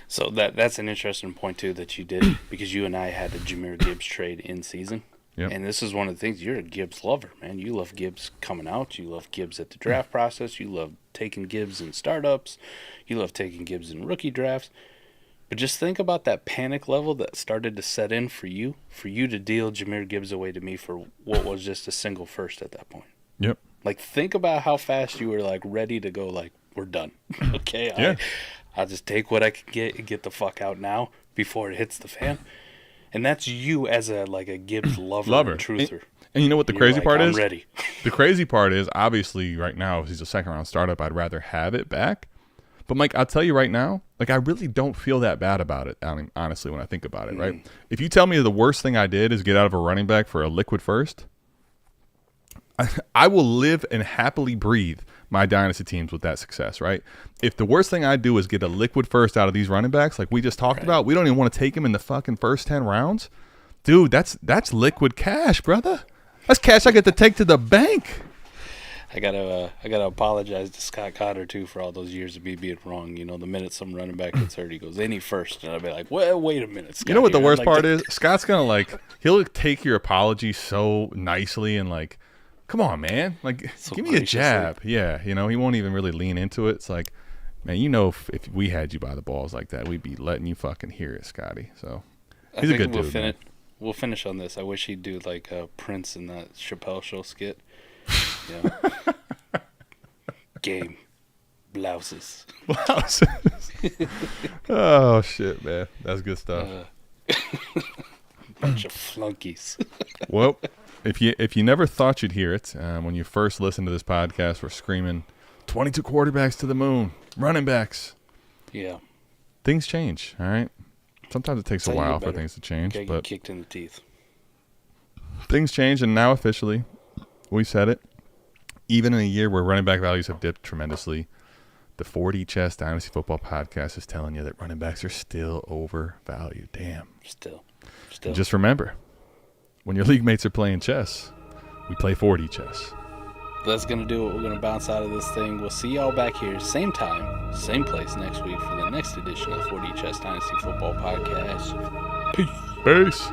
So that's an interesting point too that you did because you and I had a Jahmyr Gibbs trade in season, Yep. And this is one of the things, you're a Gibbs lover, man. You love Gibbs coming out. You love Gibbs at the draft process. You love taking Gibbs in startups. You love taking Gibbs in rookie drafts. But just think about that panic level that started to set in for you to deal Jahmyr Gibbs away to me for what was just a single first at that point. Yep. Like, think about how fast you were, like, ready to go, like, we're done. Okay? Yeah. I'll just take what I can get and get the fuck out now before it hits the fan. And that's you as a Gibbs lover. And truther. And you know what the crazy part is? I'm ready. The crazy part is, obviously, right now, if he's a second-round startup, I'd rather have it back. But, Mike, I'll tell you right now, like, I really don't feel that bad about it, I mean, honestly, when I think about it, right? If you tell me the worst thing I did is get out of a running back for a liquid first, I will live and happily breathe my dynasty teams with that success, right? If the worst thing I do is get a liquid first out of these running backs, like we just talked about, we don't even want to take him in the fucking first 10 rounds. Dude, that's liquid cash, brother. That's cash I get to take to the bank. I gotta apologize to Scott Cotter too for all those years of me being wrong. You know, the minute some running back gets hurt, he goes, "Any first," and I'll be like, "Well, wait a minute, Scott." You know what the worst part is? Scott's gonna he'll take your apology so nicely and like, come on, man, like so give me a jab. Yeah, you know, he won't even really lean into it. It's like, man, you know, if we had you by the balls like that, we'd be letting you fucking hear it, Scotty. So he's a good dude. We'll finish on this. I wish he'd do like Prince in that Chappelle Show skit. Yeah. Game. Blouses. Oh, shit, man. That's good stuff. Bunch of flunkies. Well, if you never thought you'd hear it, when you first listened to this podcast, we're screaming 22 quarterbacks to the moon, running backs. Yeah. Things change, all right? Sometimes it takes a while for things to change. Get But kicked in the teeth. Things change, and now officially, we said it. Even in a year where running back values have dipped tremendously, the 4D Chess Dynasty Football Podcast is telling you that running backs are still overvalued. Damn. Still. And just remember, when your league mates are playing chess, we play 4D chess. That's going to do it. We're going to bounce out of this thing. We'll see y'all back here, same time, same place next week for the next edition of the 4D Chess Dynasty Football Podcast. Peace.